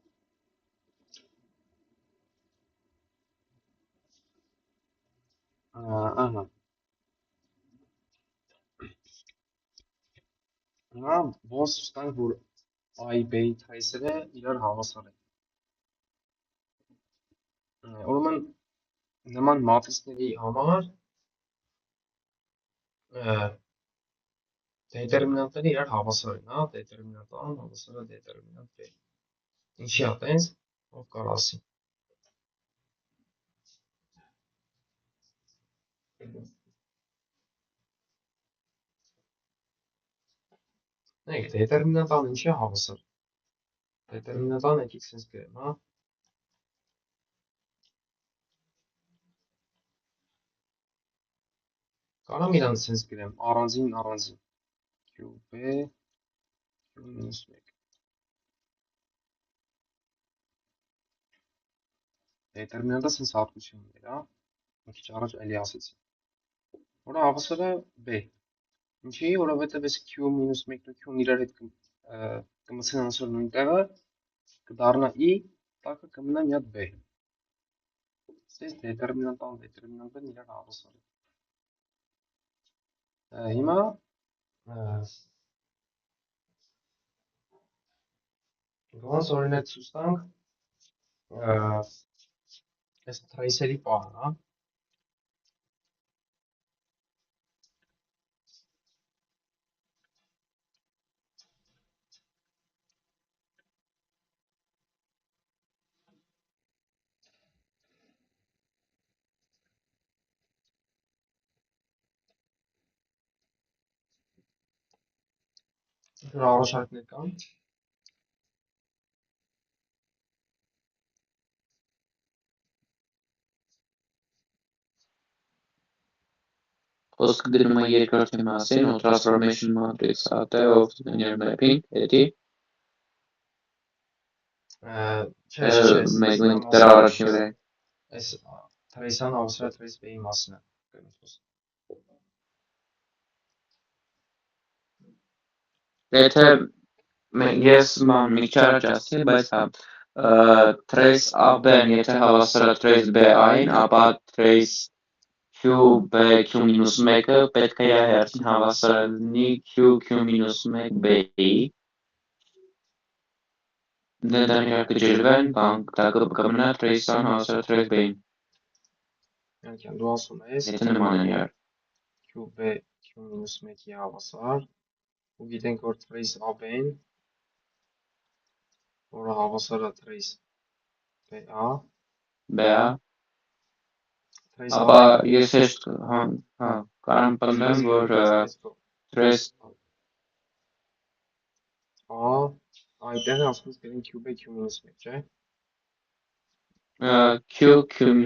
Ահա։ Հիմա ոնց ստանք, որ i b-ի trace-երը իրար հավասար են։ Ուրեմն նման մատրիցների համար դետերմինանտները իրար հավասար են, հա, դետերմինանտ a հավասար է դետերմինանտ b։ Ինչի է տենց, ով կարող ասի։ Նայեք, դետերմինանտ a-ն ինչի է հավասար։ Դետերմինանտ a-ն եկեք սենց գրեմ, հա։ Կարամ իրանց սենց գրեմ, առանձին qb q-1 դետերմինանտը սենց հատկություն էր, հա։ Մի քիչ առաջ էլի ասեցի։ Որը հավասար է b։ Ինչի, որովհետև այս q-1-ն ու q-ն իրար հետ կմցեն անցոր նույն տեղը, կդառնա i, տակը կմնա մի հատ b։ Սենց դետերմինանտ a-ն դետերմինանտն իրար հավասար են։ Հիմա ոնց օրինակ ցույց տանք այս trace-երի պահը, հա։ Դրա առաջարկներ կան։ Խոսքը գնում է երկրորդի մասին, ու transformation matrix AT of linear mapping, էդի։ Չէ, Մենք դրա առաջին վրա։ Այս trace-ան հավասար է trace b-ի մասն է։ Եթե ես մի քիչ առաջ ասացի, բայց հա trace AB-ն եթե հավասար է trace BA-ին, ապա trace q-b q-1-ը պետք է երթին հավասար լինի q-q-1 b-ի։ Դրանք իրար կջրվեն, դա կմնա trace-ան հավասար է trace b-ին։ Անկյան դու ասում ես Եթե նման են իրար։ qb q-1-ի հավասար, ու գիտենք, որ trace AB-ն, որը հավասար է trace BA, ապա ես հեշտ կարամ պնդեմ, որ trace այդտեղ ասում ես գրին qb q-1, չէ։ q-q-1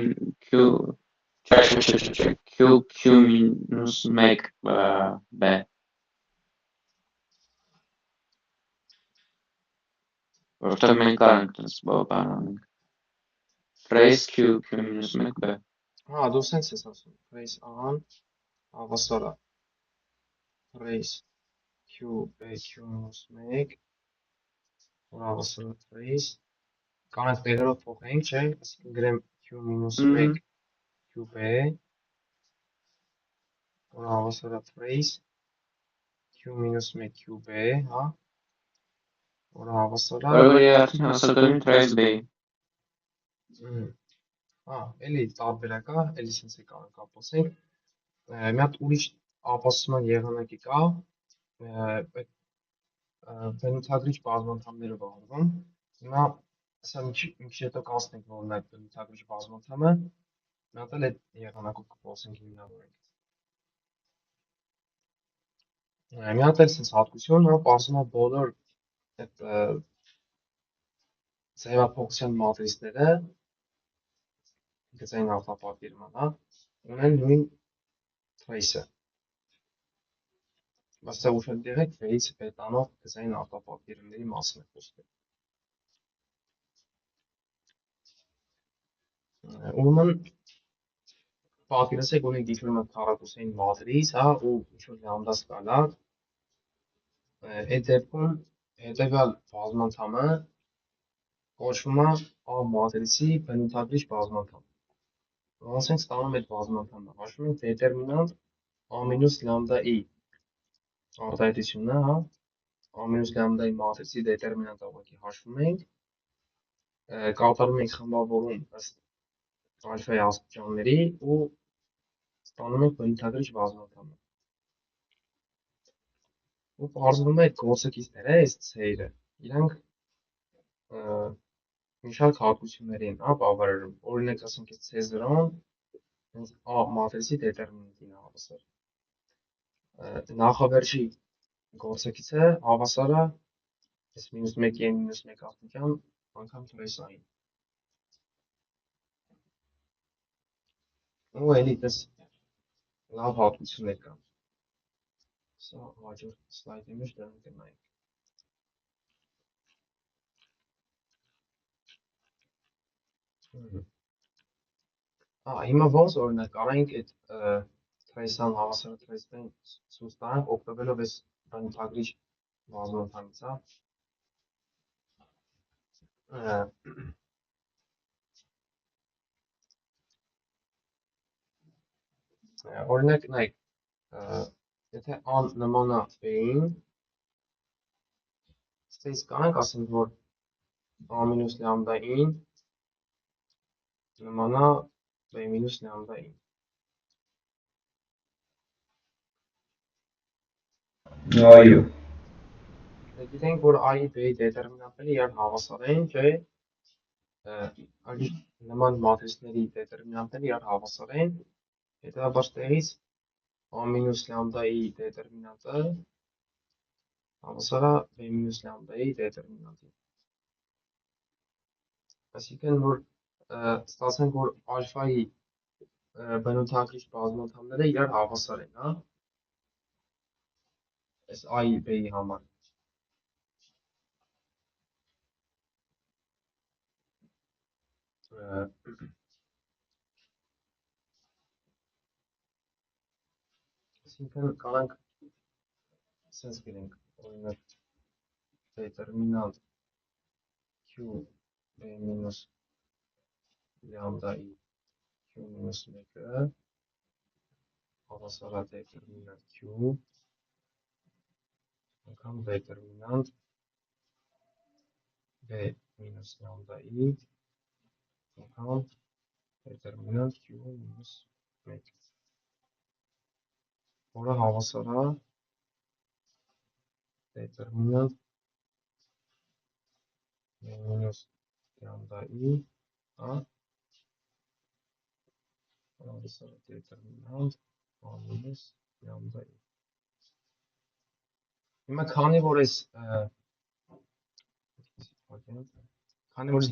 b։ Որտեղ մենք կարանք դες բան անենք։ Trace q-q-1 b։ Հա, դու սենց ես ասում, trace a-ն հավասար է trace qb q-1, որ հավասար է trace, կանանք տեղերով փոխենք, չէ, այսինքն գրեմ q-1 qb, որ հավասար է trace q-1 qb, հա, որ հավասար է Որ երթին հավասար կլինի trace b-ի։ Հա, էլի տարբերակ է, էլի սենց է կարող կապացենք։ Մի հատ ուրիշ ապացուցման եղանակի կա, այդ բնութագրիչ բազմանդամներով արվում։ Հիմա Սա մի քիչ հետո կանցնենք, որն այդ բնութագրիչ բազմանդամը, մի հատ էլ այդ եղանակով կփոխենք հիմնավորենք։ Մի հատ էլ sense հատկություն, հա, պարզվում է բոլոր այդ ձևափոխության մատրիցները գծային արտապատկերման, հա, ունեն նույն trace-ը։ Բայց սա ուշ եղեք, վեից պետանող գծային արտապատկերումների մասին է խոսքը։ Ուրեմն պատկերացրեք ունենք ինչ-որ մի քառակուսային մատրից, հա, ու ինչ-որ լամբդա սկալար, այդ դեպքում հետևյալ բազմանդամը կոչվում է A մատրիցի բնութագրիչ բազմանդամ։ Ոնց ենք ստանում այդ բազմանդամը։ Հաշվում ենք դետերմինանտ A- լամբդա-i արտահայտությունն է, հա, A- լամբդա-i մատրիցի դետերմինանտը ուղղակի հաշվում ենք, կատարում ենք խմբավորում ըստ ալֆայի աստիճանների ու ստանում ենք բնութագրիչ բազմանդամը։ Ու պարզվում է այդ գործիքիցները, այս C-երը, իրանք մի շարք հատկությունների են, հա, բավարարում։ Օրինակ, ասենք այս C0-ն A մատրիցի դետերմինանտին է հավասար։ Նախավերջի գործիքիցը հավասար է այս -1-ի -1 աստիճան անգամ trace-ային։ Ու էլի դες լավ հատկություններ կան։ Սա հաջորդ սլայդի մեջ դրանք կնայենք։ Հիմա ոնց օրինակ կարանք այդ trace-ան հավասար trace-ին ցույց տանք օգտվելով այս բնութագրիչ բազմանդամից, հա։ Օրինակ նայեք, եթե A-ն նման է B-ին, ստից կանենք ասենք, որ A- լամբդա-ին նման է B- լամբդա-ին։ Այո։ Գիտենք, որ A-ի B-ի դետերմինանտները իրար հավասար են, չէ՞։ Նման մատրիցների դետերմինանտները իրար հավասար են, հետևաբար տեղից A- լամբդա-ի դետերմինանտը հավասար է B- լամբդա-ի դետերմինանտին։ Այսինքն, որ ստացենք, որ ալֆայի բնութագրիչ բազմանդամները իրար հավասար են, հա։ Այս A-ի B-ի համար։ Այսինքն կանանք sense գրենք, օրինակ դետերմինանտ Q B- լամբդա-ի Q-1-ը հավասար է դետերմինանտ Q անգամ դետերմինանտ B- լամբդա-ի անգամ դետերմինանտ Q-1, որը հավասար է դետերմինանտ B- լամբդա-ի, հա, հավասար է դետերմինանտ A- լամբդա-ի։ Հիմա քանի որ այս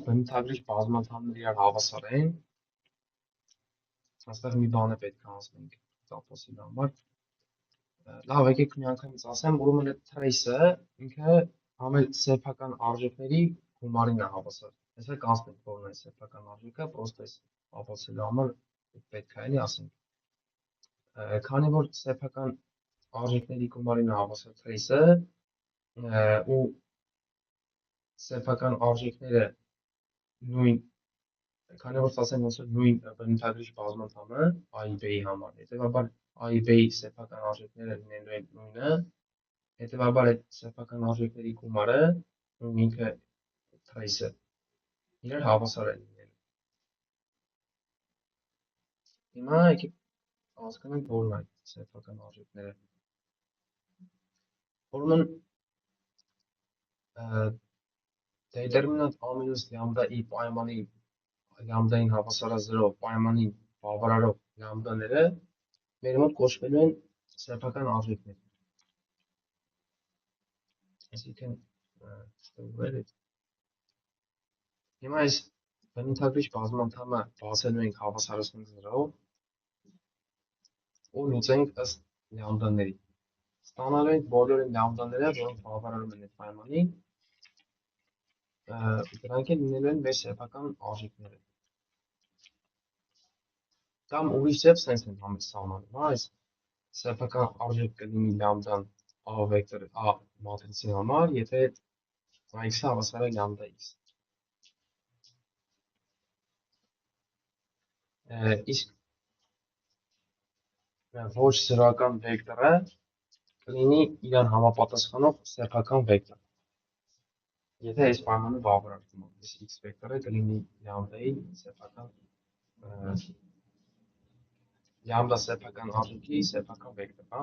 բնութագրիչ բազմանդամները իրար հավասար են, այստեղ մի բան է պետք է անցնենք տափոսի համար։ Լավ, եկեք մի անգամից ասեմ, ուրեմն այդ trace-ը ինքը համել սեփական արժեքների գումարին է հավասար։ Հեսա կանցնենք որն է սեփական արժեքը, պրոստը այս ապացուցելու համար պետք է էլի ասենք։ Քանի որ սեփական արժեքների գումարին է հավասար trace-ը, ու սեփական արժեքները նույն, քանի որ ասենք ոնց որ նույն բնութագրիչ բազմանդամը A-ի B-ի համար, հետևաբար A-ի B-ի սեփական արժեքները լինելու են նույնը, հետևաբար այդ սեփական արժեքների գումարը նույն ինքը trace-ը իրար հավասար է լինելու։ Հիմա եկեք հասկանանք որն է այդ սեփական արժեքները։ Ուրեմն Դետերմինանտ a մինուս լյամդա ի պայմանի լյամդային հավասար է 0 պայմանին բավարարող լյամդաները մեր մոտ կոչվելու են սեփական արժեքներ։ Այսինքն ստորվել է։ Հիմա այս բնութագրիչ բազմանդամը բացելու ենք հավասարացնենք 0-ով ու լուծենք ըստ լյամդաների։ Ստանալու ենք բոլոր լյամդաները, որոնք բավարարում են այդ պայմանին, դրանք էլ լինելու են մեր սեփական արժեքները։ Կամ ուրիշ ձև սենց են համեցանալու, հա, այս սեփական արժեք կլինի լյամդան a վեկտոր a մատրիցի համար, եթե x-ը հավասար է լյամդա x։ Իսկ ոչ զրոական վեկտորը կլինի իրան համապատասխանող սեփական վեկտոր։ Եթե այս պայմանը բավարարվում է, այս x վեկտորը կլինի լյամդայի սեփական լյամդա սեփական արժեքի սեփական վեկտոր, հա։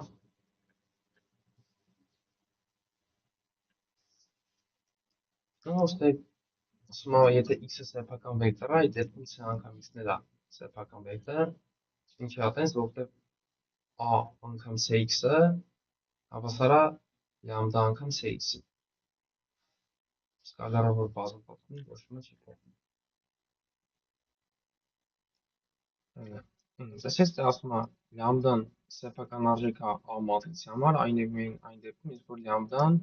Ոստե ասում եմ, եթե x-ը սեփական վեկտոր է, այդ դեպքում c անգամ x-ն էլ է սեփական վեկտոր, ինչի հատենց, որտեղ a անգամ cx-ը հավասար է լյամդա անգամ cx-ի։ Սկալարավոր բազմապատկում կոչվում է չի փոխվում։ Տեսեք, ասում է լյամդան սեփական արժեք է a մատրիցի համար, այն եւ միայն այն դեպքում, երբ որ լյամդան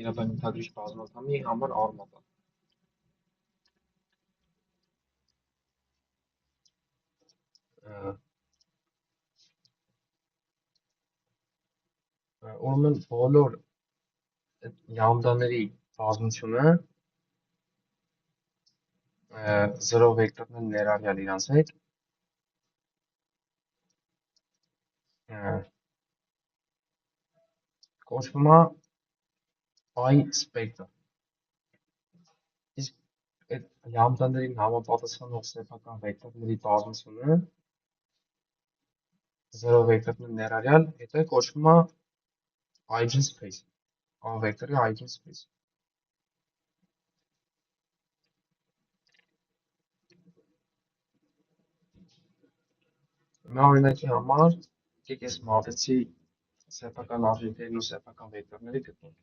իր բնութագրիչ բազմանդամի համար արմատ է։ Ուրեմն բոլոր լյամդաների բազմությունը 0 վեկտորն ներառյալ իրանց հետ կոչվում է I spectrum։ Իսկ այդ լյամդաներին համապատասխանող սեփական վեկտորների բազմությունը 0 վեկտորն ներառյալ հետո կոչվում է eigenspace, a վեկտորի eigenspace։ Հիմա օրինակի համար եկեք այս մատրիցի սեփական արժեքներն ու սեփական վեկտորները գտնենք։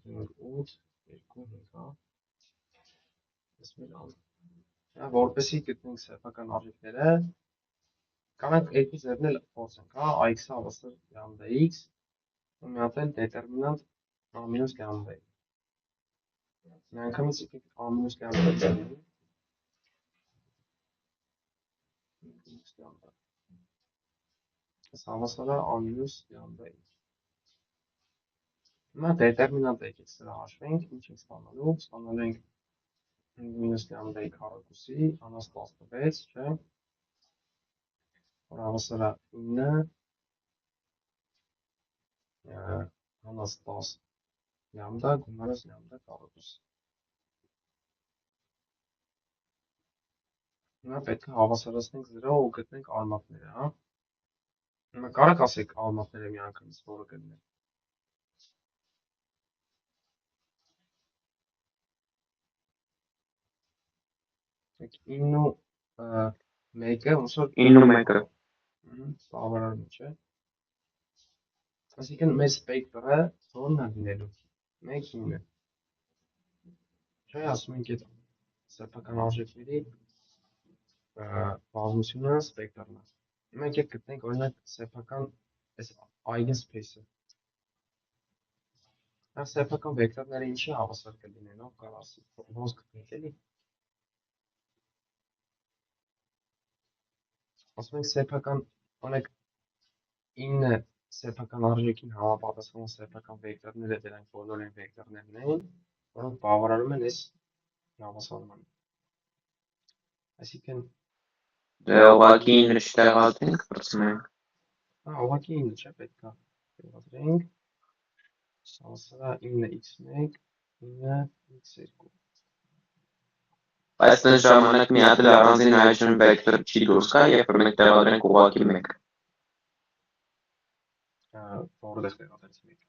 8, 2, 5, հա։ Որպեսզի գտնենք սեփական արժեքները, կարող ենք երկու ձևն էլ փորձենք, հա, x-ը հավասար լյամդա x ու մի հատ էլ դետերմինանտ a մինուս լյամդա։ Միանգամից եկեք a մինուս լյամդա դառնի։ Այս հավասար է a մինուս լյամդա x։ Հիմա դետերմինանտը եկեք սրա հաշվենք, ինչ ենք ստանալու, ստանալու ենք մինուս լյամդայի քառակուսի, անաս 16, չէ, որ հավասար է 9, անաս 10 լյամդա, գումարած լյամդա քառակուսի։ Հիմա պետք է հավասարացնենք 0 ու գտնենք արմատները, հա։ Հիմա կարեք ասեք արմատները միանգամից որը կլինի։ Ինն ու մեկը, ոնց որ 9 ու 1-ը։ բավարարում չէ։ Այսինքն մեր սպեկտրը որն է լինելու։ 1, 9։ Չէ, ասում ենք այդ սեփական արժեքների բազմությունը սպեկտրն է։ Հիմա եկեք գտնենք օրինակ սեփական այս eigenspace-ը։ Այս սեփական վեկտորները ինչի հավասար կլինեն, ով կարող ասի, ոնց գտնենք էլի։ Ասում ենք սեփական, օրինակ 9 սեփական արժեքին համապատասխանող սեփական վեկտորները դրանք բոլորը վեկտորներն են, որոնք բավարարում են այս հավասարմանը։ Այսինքն Դե ուղղակի 9 չտեղադրենք, բրցնենք։ հա, ուղղակի 9 չէ, պետք է տեղադրենք։ Հավասար է 9x1, 9x2։ Բայց այն ժամանակ մի հատ էլ առանձին այժմ վեկտոր չի դուրս գա, երբ որ մենք տեղադրենք ուղղակի 1։ որը դեղ տեղադրեցի մեկ։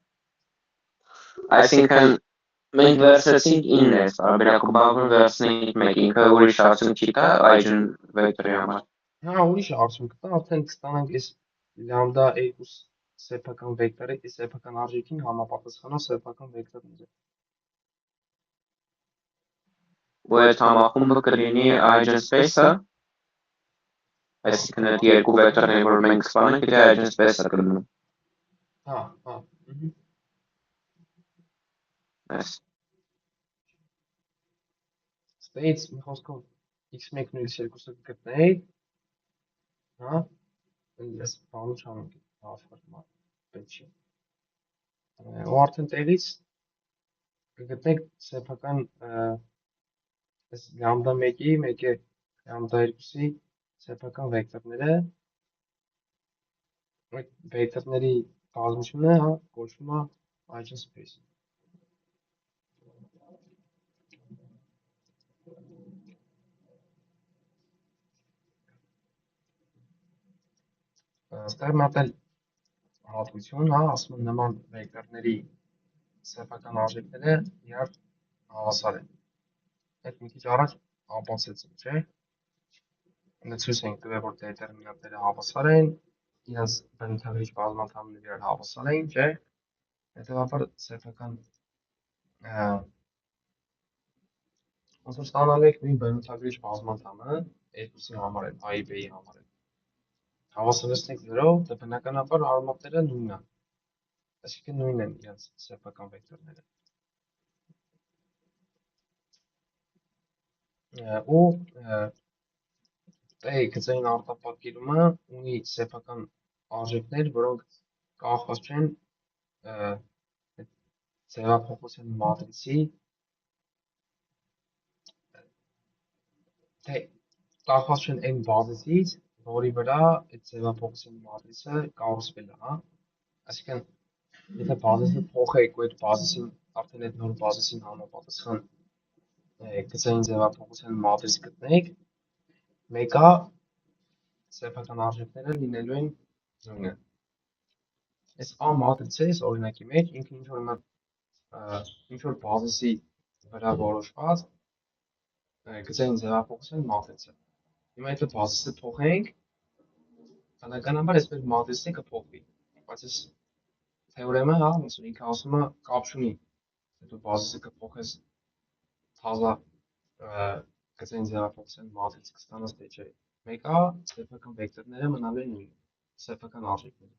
Այսինքն մենք վերցրեցինք 9-ը, տարբերակում բաղվում վերցնենք մեկ ինքը ուրիշ արդյունք չի տա այժմ վեկտորի համար։ Հա, ուրիշ արդյունք կա, արդեն կստանանք այս լամբդա 2 սեփական վեկտորը, այս սեփական արժեքին համապատասխանող սեփական վեկտորները։ Ու այդ համախումբը կլինի eigenspace-ը, այսինքն այդ երկու վեկտորները, որ մենք սպանենք, դա eigenspace-ը կլինի։ Հա, Այս ստեից մի խոսքով x1-ն ու x2-ը կգտնեի, հա, այս բանը չանենք, հավասար պետք չի։ Ու արդեն տեղից կգտնենք սեփական այս լամբդա 1-ի, մեկը լամբդա 2-ի սեփական վեկտորները, այդ վեկտորների բազմությունը, հա, կոչվում է eigenspace։ Ստեղ մատ էլ հատկություն, հա, ասում են նման վեկտորների սեփական արժեքները իրար հավասար են։ Այդ մի քիչ առաջ ապացեցինք, չէ՞։ Ցույց ենք տվել, որ դետերմինանտները հավասար են, իրենց բնութագրիչ բազմանդամները իրար հավասար են, չէ՞։ Հետևաբար սեփական ոնց որ ստանալու եք նույն բնութագրիչ բազմանդամը երկուսի համար էլ, A-ի B-ի համար էլ։ Հավասարեցնենք դրով, դա բնականաբար արմատները նույնն է։ Այսինքն նույնն են իրենց սեփական վեկտորները։ Ու գծային արտապատկերումը ունի սեփական արժեքներ, որոնք կախված չեն ձևափոխության մատրիցի, թե կախված չեն այն բազիսից, որի վրա այդ ձևափոխության մատրիցը կառուցվել է, հա։ Այսինքն, եթե բազիսը փոխեք ու այդ բազիսին արդեն այդ նոր բազիսին համապատասխան գծային ձևափոխության մատրից գտնեք, մեկը սեփական արժեքները լինելու են նույնը։ Այս A մատրիցը, այս օրինակի մեջ, ինքը ինչ-որ բազիսի վրա որոշված գծային ձևափոխության մատրից է։ Հիմա եթե բազիսը փոխենք, բնականաբար այս մեր մատրիցը կփոխվի, բայց այս թեորեմը, հա, ոնց որ ինքը ասում է, կապ չունի, եթե բազիսը կփոխես թազա գծային ձևափոխության մատրից կստանաս թե չէ։ Մեկը սեփական վեկտորները մնալու են նույնը, սեփական արժեքները։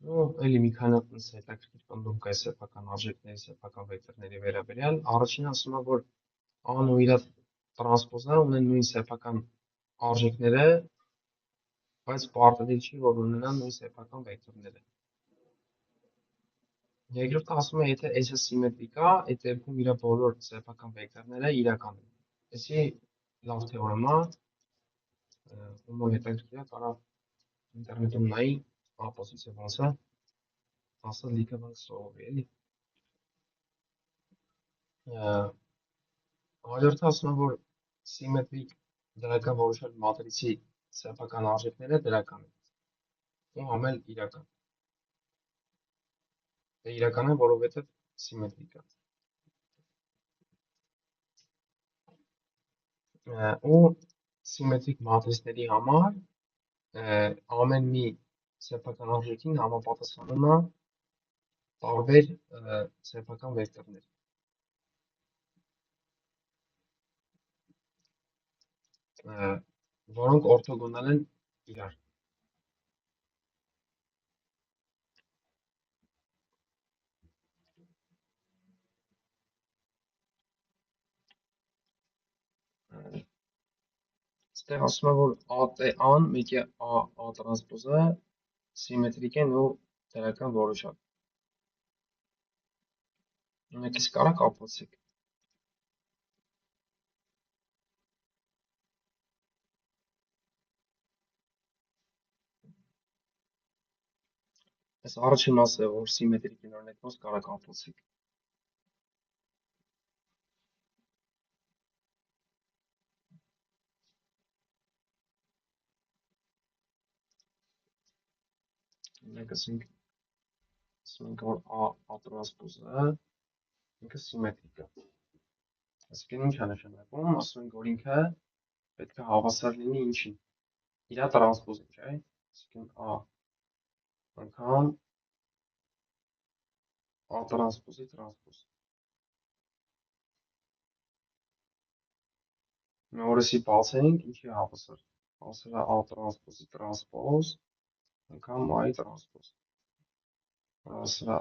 Ու էլի մի քանի հետաքրքիր պնդում կա սեփական արժեքների, սեփական վեկտորների վերաբերյալ։ Առաջինը ասում է, որ A-ն ու իր տրանսպոզը ունեն նույն սեփական արժեքները, բայց պարտադիր չի, որ ունենան նույն սեփական վեկտորները։ Երկրորդը ասում է, եթե S-ը սիմետրիկ է, այդ դեպքում իր բոլոր սեփական վեկտորները իրական են։ Այսի լավ թեորեմ է, ում որ հետաքրքիր է, կարա ինտերնետում նայի, ապացույցը ոնց է, ասա լիքը բան սովորի, էլի։ Հաջորդը ասում է, որ սիմետրիկ դրական որոշյալ մատրիցի սեփական արժեքները դրական են։ Ու համել իրական։ Դա իրական է, որովհետև սիմետրիկ է։ Ու սիմետրիկ մատրիցների համար ամեն մի սեփական արժեքին համապատասխանում է տարբեր սեփական վեկտորներ։ Որոնք օրթոգոնալ են իրար։ Այստեղ ասում է, որ AT-ան, մեկի A տրանսպոզը սիմետրիկ են ու դրական որոշակ։ Մեկից կարակ ապացեք։ Այս առաջին մասը, որ սիմետրիկ են օրինակ, ոնց կարակ ապացեք։ Մենք ասենք որ A տրանսպոզը ինքը սիմետրիկ է։ Այսինքն ինչ է նշանակում, ասում ենք որ ինքը պետք է հավասար լինի ինչին։ Իր տրանսպոզին, չէ՞։ Այսինքն A անգամ A տրանսպոզի տրանսպոզ։ Նորսի բացենք, ինչի հավասար։ Հավասար է A տրանսպոզի տրանսպոզ անգամ A-ի տրանսպոզ։ Հավասար է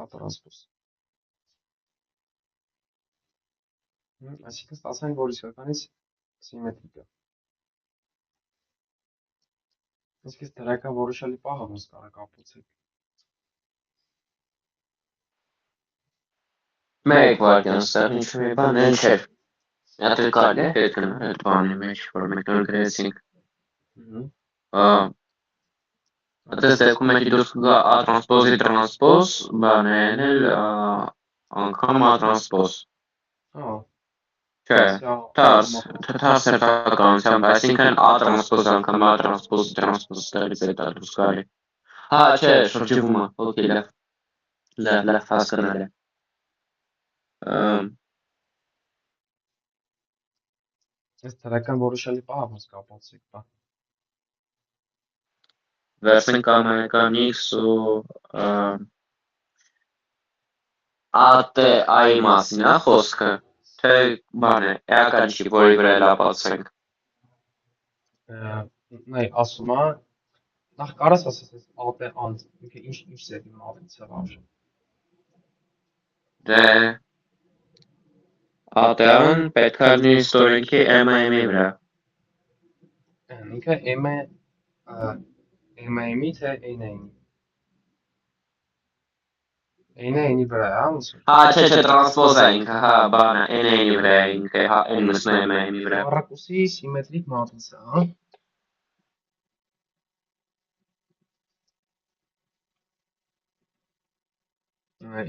A տրանսպոզ։ Այսինքն ստացանք, որ իսկականից սիմետրիկ է։ Իսկ այս դրական որոշալի պահը ոնց կարող կապացեք։ Մեկ վարդյան ստեղ ինչ-որ մի բան են չէր։ Հատ էլ կարելի է հետ գնալ այդ բանի մեջ, որ մենք նոր գրեցինք։ Այդպես դեպքում մենք դուրս կգա A տրանսպոզի տրանսպոզ, բանեն էլ անգամ A տրանսպոզ։ Չէ, թարս հերթականությամբ, այսինքն A տրանսպոզ անգամ A տրանսպոզի տրանսպոզ ստեղից է դա դուրս գալի։ Հա, չէ, շրջվում է, օքեյ, լավ, հասկանալ է։ Այս դրական որոշալի պահը ոնց կապացեք, բա։ Վերցնենք ամենական X ու AT-ի մասին է խոսքը, թե բան է, էական չի, որի վրա էլ ապացուցենք։ Նայ, ասում է, նախ կարաս ասես այս AT անց, ինքը ինչ ձևի մատրիցա վարժ։ Դե AT-ն պետք է լինի ստորենքի M-ի վրա։ Ինքը M-ի թե N-ի։ N-ի վրա է, ոնց։ Հա, չէ, տրանսպոզ է ինքը, հա, բանը, N-ի վրա է ինքը, հա, N-ը M-ի վրա։ Առակուսի սիմետրիկ մատրիցա, հա։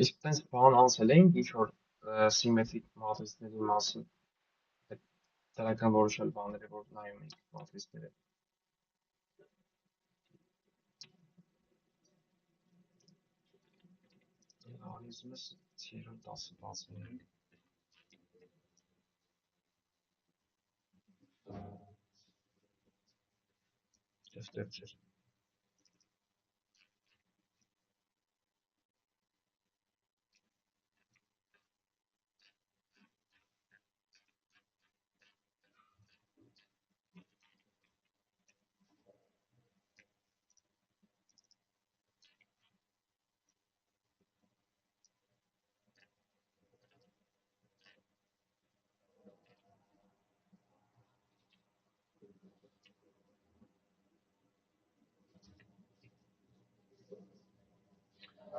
Իսկ տենց բան անցել էինք ինչ-որ սիմետրիկ մատրիցների մասին, դրական որոշալ բաները, որ նայում ենք մատրիցները։ Ուզում ես 10 բացենք։ Դստեր չէր։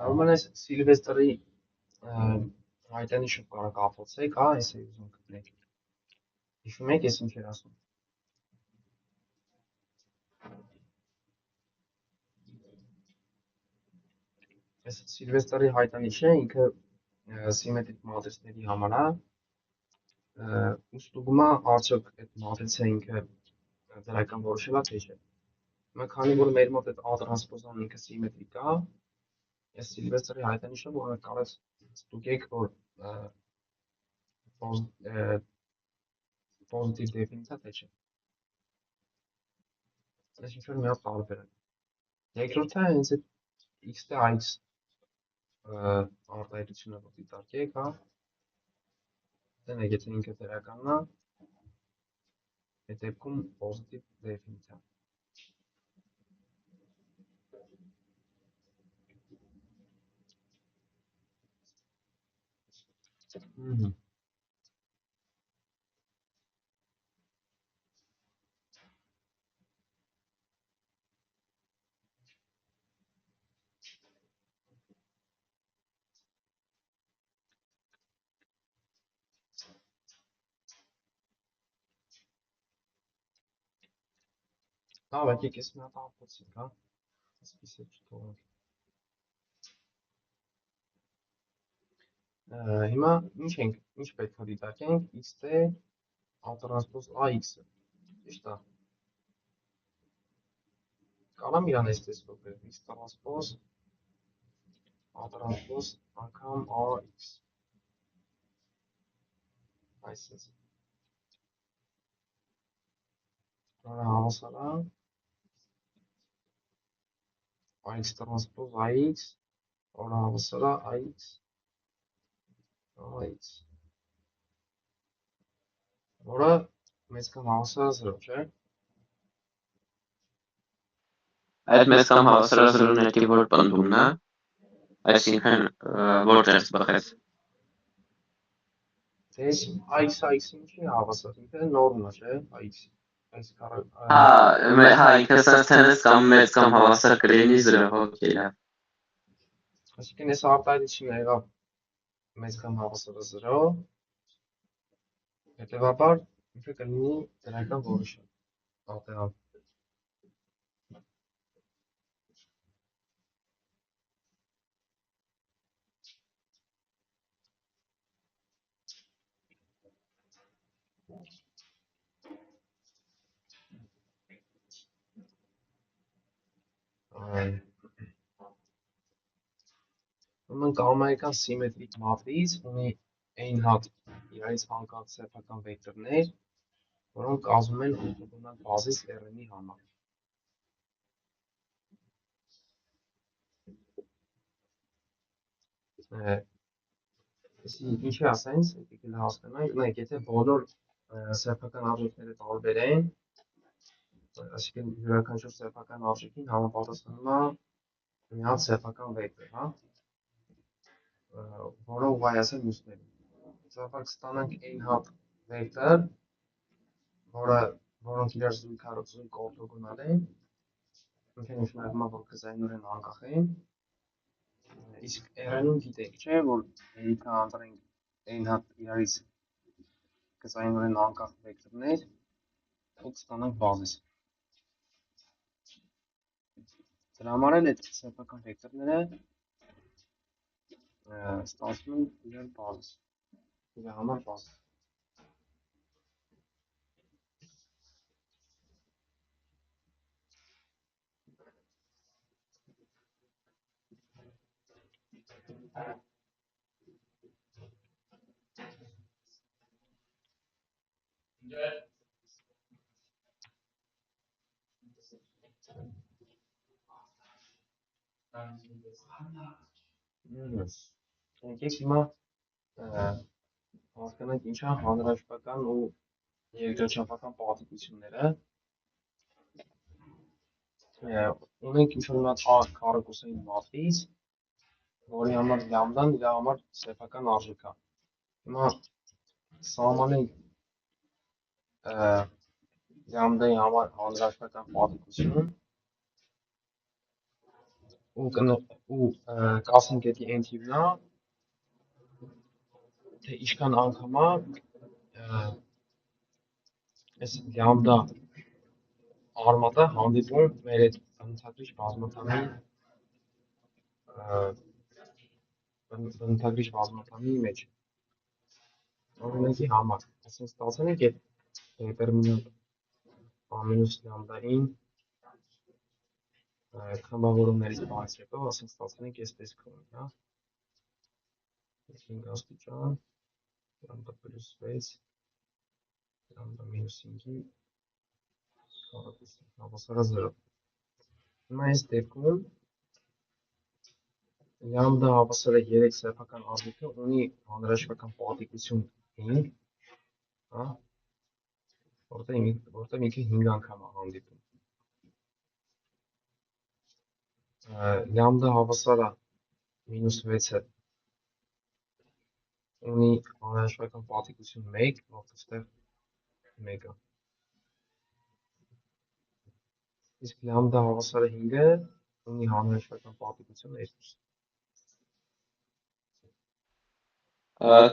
Ուրեմն այս Սիլվեստրի հայտանիշը կարող կապացեք, հա, այս է ուզում գտնենք։ Հիշում եք, ես ինչ էր ասում։ Այս Սիլվեստրի հայտանիշը ինքը սիմետրիկ մատրիցների համար է, ուստուգումա արդյոք այդ մատրիցը ինքը դրական որոշել է թե չէ։ Մենք քանի որ մեր մոտ այդ A տրանսպոզան ինքը սիմետրիկ է, այս Սիլվեստրի հայտանիշը, որ կարող ստուգեք, որ պոզիտիվ դեֆինիցիա թե չէ։ Այս ինչ-որ մի հատ տարբեր է։ Երկրորդը հենց այդ X թե AX արտահայտությունը որ դիտարկեք, հա։ Դենեք, եթե ինքը դրականն է, այդ դեպքում պոզիտիվ դեֆինիցիա։ Լավ, եկեք ես մի հատ ապացենք, հա։ Այսպիսի չթողենք։ Հիմա ինչ պետք է դիտարկենք, X թե A տրանսպոզ AX-ը, ճիշտ է։ Կարամ իրան այս տեսքով գրել x տրանսպոզ a տրանսպոզ անգամ ax այսպես որը հավասար է ax տրանսպոզ ax որը հավասար է ax որը մեծ կամ հավասար է 0, չէ՞։ Այդ մեծ կամ հավասար է 0 ներքև որ պնդումն է, այսինքն որտեղ զբաղեց։ Դες x-ի ինչի հավասար, ինքը նորմն է, չէ՞, x, այս Հա, ինքը սենց թենես կամ մեծ կամ հավասար կլինի 0, օքեյ, լավ։ Այսինքն այս արտահայտությունը եղավ մեծ կամ հավասար է 0, հետևաբար ինքը կլինի դրական որոշը, ատեղան։ Ուրեմն կամայական սիմետրիկ մատրից ունի n հատ իրարից անկախ սեփական վեկտորներ, որոնք կազմում են օրթոգոնալ բազիս R-ի համար։ Ինչի ասենց, եկեք հասկանանք, նայեք, եթե բոլոր սեփական արժեքները տարբեր են, այսինքն յուրաքանչյուր սեփական արժեքին համապատասխանում է մի հատ սեփական վեկտոր, հա, որը ուղղայաց է մյուսներին։ Հետևաբար կստանանք n հատ վեկտոր, որոնք իրար զույգ օրթոգոնալ են, ինքը նշանակում է, որ գծայինորեն անկախ են, իսկ R-ում գիտենք, չէ, որ եթե ընտրենք n հատ իրարից գծայինորեն անկախ վեկտորներ, ու կստանանք բազիս։ Դրա համար էլ այդ սեփական վեկտորները ստացվում են իրար բազիս, իրար համար բազիս։ Եկեք հիմա հասկանանք ինչ են հանրահաշվական ու երկրաչափական պատվիրությունները։ Ունենք ինչ-որ մի հատ քառակուսային մատրից, որի համար լամդան իր համար սեփական արժեք է։ Հիմա սահմանենք լամդայի համար հանրահաշվական պատվիրություն ու կասենք էդի n թիվն է, թե ինչքան անգամ է այս լամդա արմատը հանդիպում մեր այդ բնութագրիչ բազմաթամի մեջ օրինակի համար, այսինքն ստացել ենք այդ դետերմինանտ ամինուս լամդային խմբավորումներից բացի հետո, ասենք ստացել ենք այս տեսքով, հա, 5 աստիճան, լամդա պլյուս 6, լամդա մինուս 5-ի քառակուսին հավասար է 0։ Հիմա այս դեպքում լամդա հավասար է 3 սեփական արժեքը ունի հանրահաշվական պատվիրություն 5, հա, որտեղ ինքը 5 անգամ է հանդիպում։ Լամդա հավասար է մինուս 6-ը ունի հանրահաշվական պատվիրություն 1, որտեղ ստեղ 1 է։ Իսկ լամդա հավասար է 5-ը ունի հանրահաշվական պատվիրություն 2։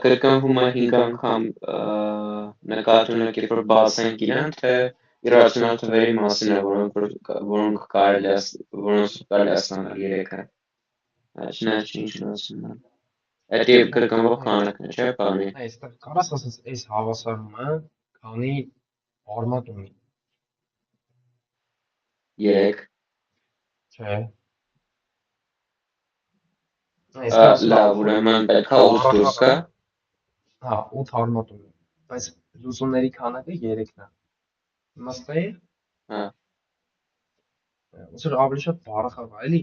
Կրկնվում է 5 անգամ նկատի ունեք, երբ որ բացենք իրեն, թե իրացիոնալ թվերի մասին է, որոնք կարելի է ստանալ 3-ը։ Ինչն ասում եմ։ Այդ կրկնվող քանակն է, չէ՞, բանի։ Այստեղ կարաս ասես այս հավասարումը քանի արմատ ունի։ 3։ Չէ։ Այստեղ լավ, ուրեմն պետք է 8 դուրս գա։ հա 8 հարմատում է, բայց լուծումների քանակը 3-ն է։ Իմաստայի, Հա։ ոնց որ ավելի շատ բարախավ է, էլի։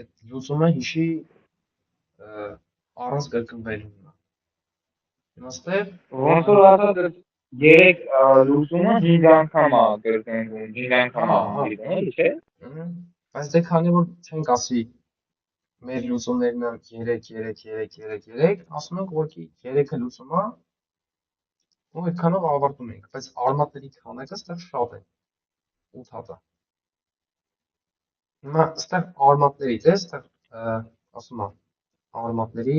Այդ լուծումը հիշի առանց կրկնվելու նա։ Իմաստայի, Ոնց որ ասած 3 լուծումը 5 անգամ է կրկնվում, 5 անգամ է հանդիպում, էլի չէ։ բայց դե քանի որ չենք ասի մեր լուծումներն են 3, ասում ենք ուղղակի 3-ը լուծում է, ու այդքանով ավարտում ենք, բայց արմատների քանակը ստեղ շատ է, 8 հատ է։ Հիմա ստեղ արմատներից է, ստեղ ասում է արմատների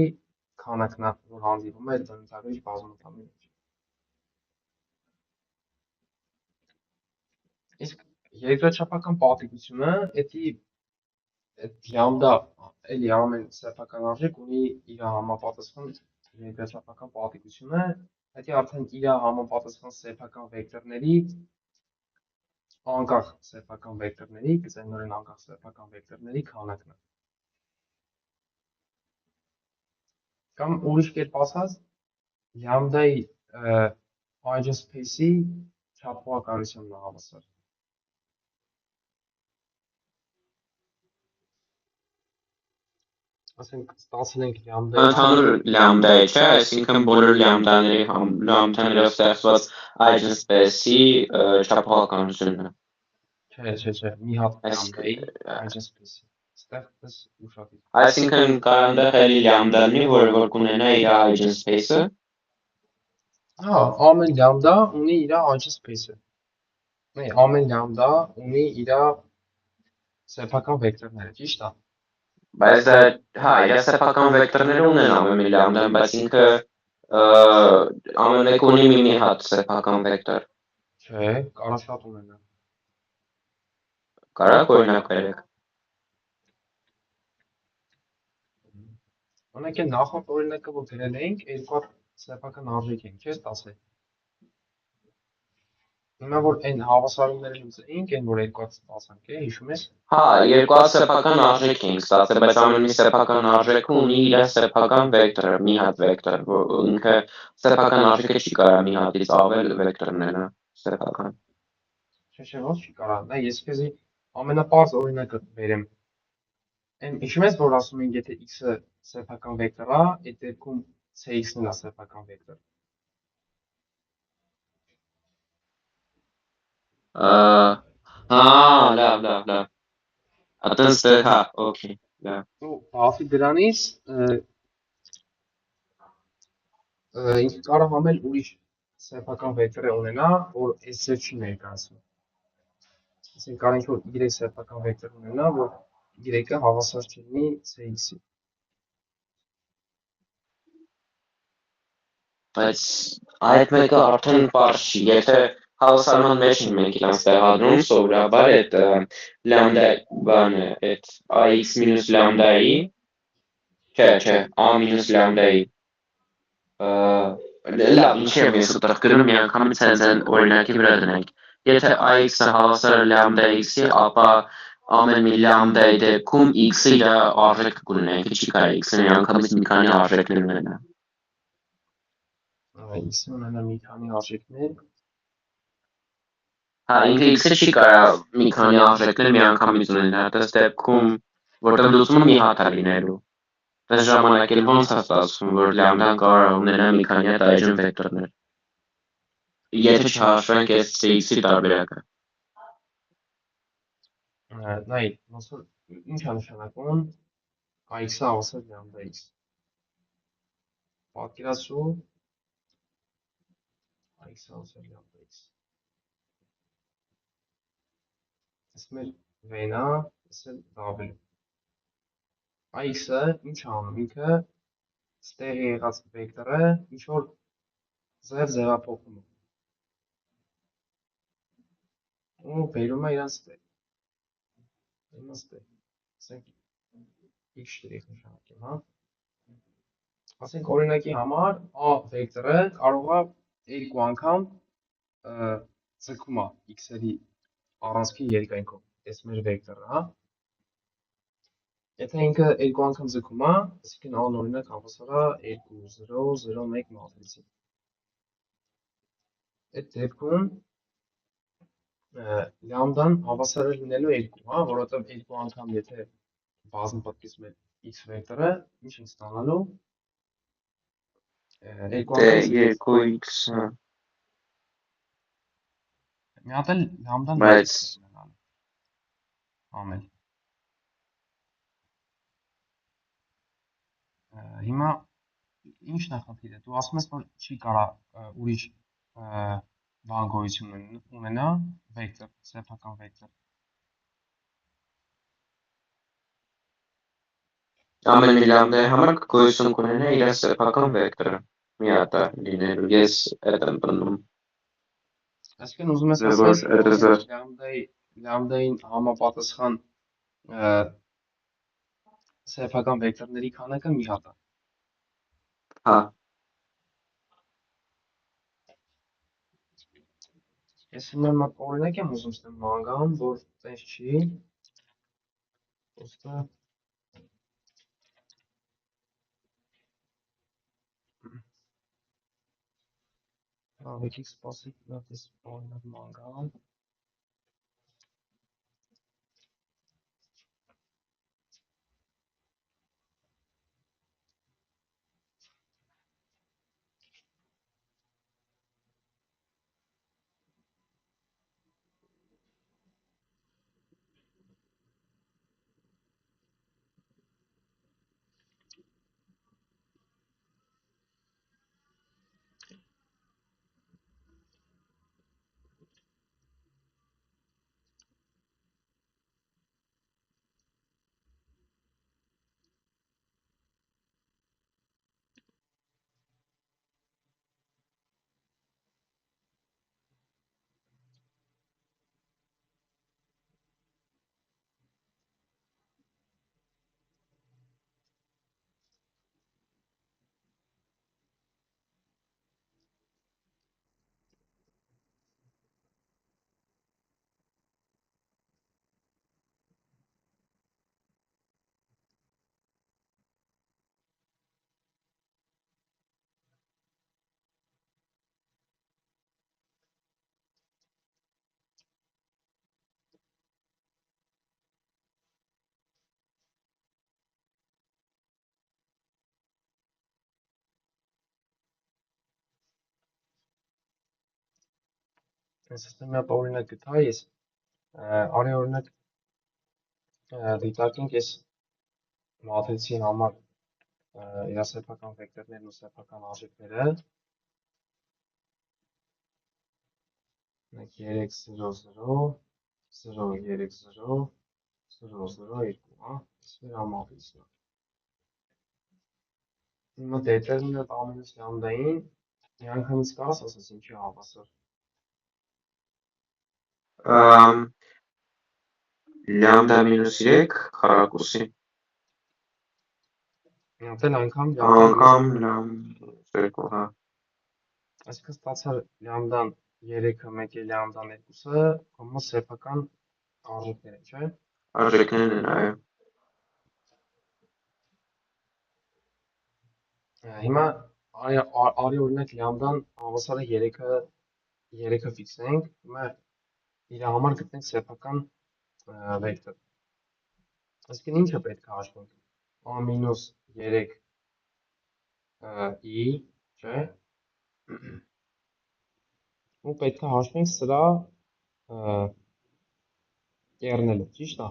քանակն է, որ հանդիպում է այդ բնութագրիչ բազմաթվի մեջ։ Իսկ երկրաչափական պատիկությունը, այդ լամբդա էլի ամեն սեփական արժեք ունի իր համապատասխան երկրաչափական պատիկությունը, դա արդեն իր համապատասխան սեփական վեկտորների անկախ սեփական վեկտորների, գծենորեն անկախ սեփական վեկտորների քանակն է։ Կամ ուրիշ կերպ ասած, լամբդայի eigenspace-ի չափողականությանն է հավասար։ Ասենք ստացել ենք լամբդայի Ընդհանուր լամբդայի չէ, այսինքն բոլոր լամբդաներով ստեղծված eigenspace-ի չափողականությունն է։ Չէ, մի հատ լամբդայի eigenspace-ի։ Ստեղ դες ուշադիր։ Այսինքն կարանդեղ էլի լամբդա լինի, որ կունենա իր eigenspace-ը։ Հա, ամեն լամբդա ունի իր eigenspace-ը։ Ամեն լամբդա ունի իր սեփական վեկտորները, ճիշտ է։ Բայց հա, իր սեփական վեկտորները ունեն ամեն մի լամբդան, բայց ինքը ամեն մեկ ունի մի հատ սեփական վեկտոր։ Չէ, կարա շատ ունենա։ Կարա՞ք օրինակ բերեք։ Օրինակ այն նախորդ օրինակը, որ գրել էինք, երկու հատ սեփական արժեք ենք, չէ՞, ստացել։ Հիմա որ այն հավասարումները լուծեինք, այն որ երկու հատ ստացանք, հիշում ես։ Հա, երկու հատ սեփական արժեք ենք ստացել, բայց ամեն մի սեփական արժեքը ունի իր սեփական վեկտորը, մի հատ վեկտոր, որ ինքը սեփական արժեքը չի կարող մի հատից ավել վեկտորները սեփական։ Չէ, ոնց չի կարող։ Նա ես քեզի ամենապարզ օրինակը բերեմ։ Այն հիշում ես, որ ասում ենք, եթե x-ը սեփական վեկտոր է, այդ դեպքում cx-ն է սեփական վեկտոր։ Հա, լավ։ Այդպես հա, օքեյ, լավ։ Ու բացի դրանից ինքը կարող ամել ուրիշ սեփական վեկտոր է ունենա, որ s-ը չի ներկայացնում։ Այսինքն կարող ենք որ y սեփական վեկտոր ունենա, որ y-ը հավասար չլինի cx-ի։ Բայց այդ մեկը արդեն պարզ չի, եթե հավասարման մեջ են մենք իրանց տեղադրում, սովորաբար այդ լամբդա բանը, այդ ax մինուս լամբդայի, չէ, a մինուս լամբդայի, լավ, ինչի եմ ես ուտեղ գրում, մի անգամից հենց են օրինակի վրա դնենք, եթե ax-ը հավասար է լամբդա x-ի, ապա ամեն մի լամբդայի դեպքում x-ը իր արժեքը կունենա, ինքը չի կարող x-ը մի անգամից մի քանի արժեքներ ունենա։ X-ը ունենա մի քանի արժեքներ։ Հա, ինքը x-ը չի կարող մի քանի արժեքներ մի անգամից ունենա, դες դեպքում, որտեղ լուծումը մի հատ է լինելու։ Դες ժամանակ էլ ոնց է ստացվում, որ լամբդան կարող է ունենալ մի քանի հատ այժմ վեկտորներ։ Եթե չհաշվենք այս cx-ի տարբերակը։ Նայ, ոնց որ ինչ է նշանակում x-ը հավասար լամբդա x։ Պատկերացրու x-ը հավասար լամբդա x։ Այս մեր v-ն է, այս էլ w։ X-ը ինչ անում, ինքը ստեղի եղած վեկտորը ինչ որ ձևափոխում է։ Ու բերում է իրանց տեղ։ Ասենք x շտրիխ նշանակեմ, հա։ Ասենք օրինակի համար a վեկտորը կարող է երկու անգամ ձգում է x-երի առանցքի երկայնքով, այս մեր վեկտորը, հա։ Եթե ինքը երկու անգամ ձգում է, այսինքն անօրինակ հավասար է 2 0 0 1 մատրիցի։ Այդ դեպքում լամդան հավասար է լինելու 2, հա, որովհետև երկու անգամ եթե բազմապատկեցնում է x վեկտորը, ինչ ենք ստանալու։ Երկու Դե անգամ 2x, հա, մի հատ էլ լամդան բայց անել։ Հիմա ի՞նչն է խնդիրը։ Դու ասում ես, որ չի կարա ուրիշ բան գոյություն ունենա, վեկտոր, սեփական վեկտոր։ ամեն մի լամդայի համար գոյություն կունենա իր սեփական վեկտորը։ Մի հատ է լինելու։ Ես այդ եմ բնում։ Այսինքն ուզում ես Դե ասել, որ որ լամդային համապատասխան սեփական վեկտորների քանակը մի հատ է։ հա, Ես հիմա մի օրինակ եմ ուզում ստեմ ման գամ, որ տես չի, ուստը եկեք սպասեք, նա տես օրինակ ման գամ։ Ես ստեմ մի հատ օրինակ գտա ես, արի օրինակ դիտարկենք ես մատրիցի համար իր սեփական վեկտորներն ու սեփական արժեքները, 3 0 0 0 3 0 0 0 2, հա, այս մեր համակարգիչն է։ Հիմա դետերմինանտ ամենից լամդային միանգամից կարաս ասես ինչի հավասար։ լամդա մինուս 3 քառակուսի Մի հատ էլ անգամ անգամ լամդա 2, հա, այսինքն ստացար լամդան 3-ը, 1-ը, լամդան 2-ը, կոմա սեփական արժեքներ են, չէ՞։ արժեքներն են, այո։ Հիմա արի օրինակ լամդան հավասար է 3-ը ֆիքսենք, հիմա իր համար գտնենք սեփական վեկտոր։ Այսինքն ինչը պետք է հաշվենք, a մինուս 3 i, չէ՞։ Ու պետք է հաշվենք սրա կեռնելը, ճիշտ է։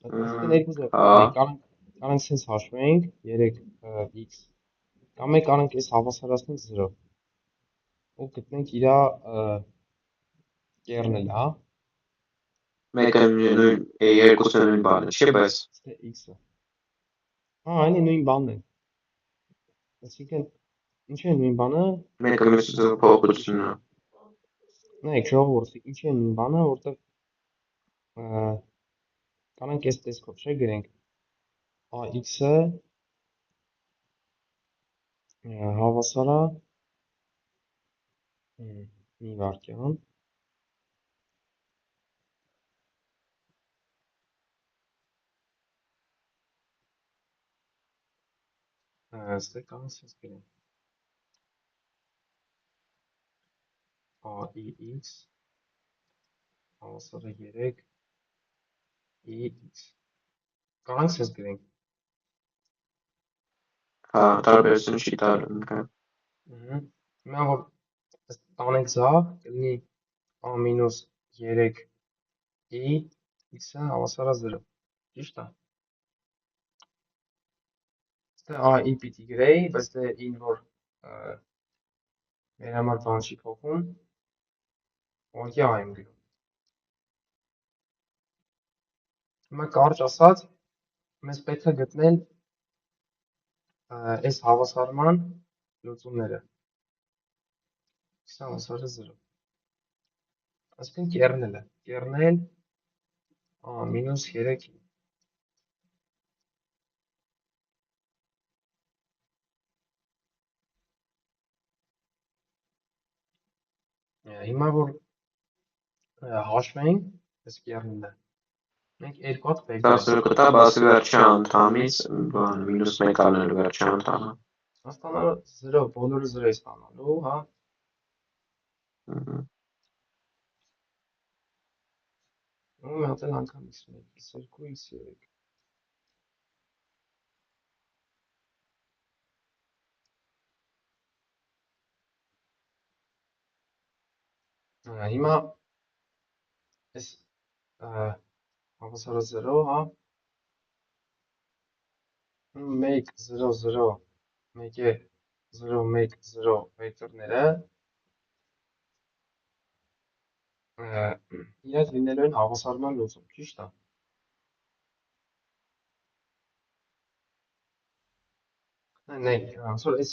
Այսինքն երկու ձև կարանք sense հաշվենք 3x կամ մենք կարանք այս հավասարացնենք 0 ու գտնենք իր կեռնելը, հա։ Մեկը նույն երկուսը նույն բանը չի, բայց x-ը։ Հա, այնի նույն բանն է։ Այսինքն ինչ է նույն բանը։ մեկը մյուսի փոխությունն է։ Նայեք ժողովուրդ, ինչ է նույն բանը, որտեղ կանանք այս տեսքով չէ գրենք ax-ը հավասար է մի վարքյան Ստե կանց ես գրենք AIX հավասար է 3 EX կանց ես գրենք Հա, տարբերություն չի տալու ինքը։ հիմա որ տանենք ձավ կլինի A մինուս 3 E X-ը հավասար է 0 ճիշտ է Ստե AI պիտի գրեի բայց դե ին որ մեր համար բան չի փոխում ուղղակի A եմ գրում հիմա կարճ ասած մեզ պետք է գտնել այս հավասարման լուծումները X-ը հավասար է 0 այսինքն կեռնել A մինուս 3 հիմա որ հաշվենք այս կեռնելը մենք երկու հատ վեկտոր 10 կտա բացի վերջի անդամից բան մինուս 1 անել վերջի անդամը։ ստանալու 0 բոլորը 0 է ստանալու, հա։ Ու մի հատ էլ անգամ x1, x2, x3 Հիմա այս հավասարը 0, հա 1, 0, 0, 1, 0, 1, 0 վեկտորները իրար լինելու են հավասարման լուծում, ճիշտ է։ Նայեք, ասոր այս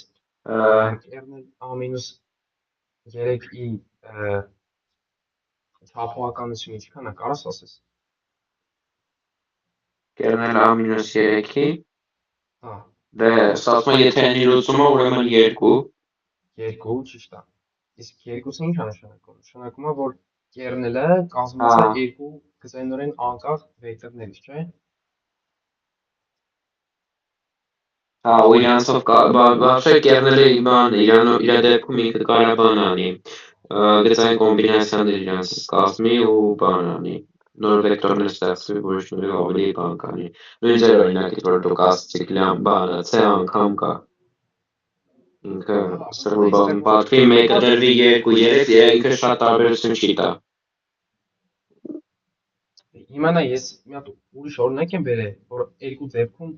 կերնել A-3i թափողականությունը ինչքան է, կարաս ասես։ Կերնել A-3-ի Հա, դե ասում եթե այն լուծումը ուրեմն 2 2, ճիշտ է։ Իսկ 2-ը ինչ է նշանակում։ Նշանակում է, որ կերնելը կազմված է երկու գծայնորեն անկախ վեկտորներից, չէ՞։ Հա, ու իրանցով բավարշե կերնելը բան իրա դեպքում ինքը կարա բան անի գծային կոմբինացիաներ իրանցից կազմի ու բան անի նոր վեկտորներ ստեղծվի ոչ նորի ավելի բան կանի նույն ձեր օրինակից որ դուք ասացիք բանը C անգամ կա ինքը ստեղ պատվի մեկը դրվի 2 3 ինքը շատ տարբերություն չի տա Հիմա նա ես մի հատ ուրիշ օրինակ եմ բերել, որ երկու դեպքում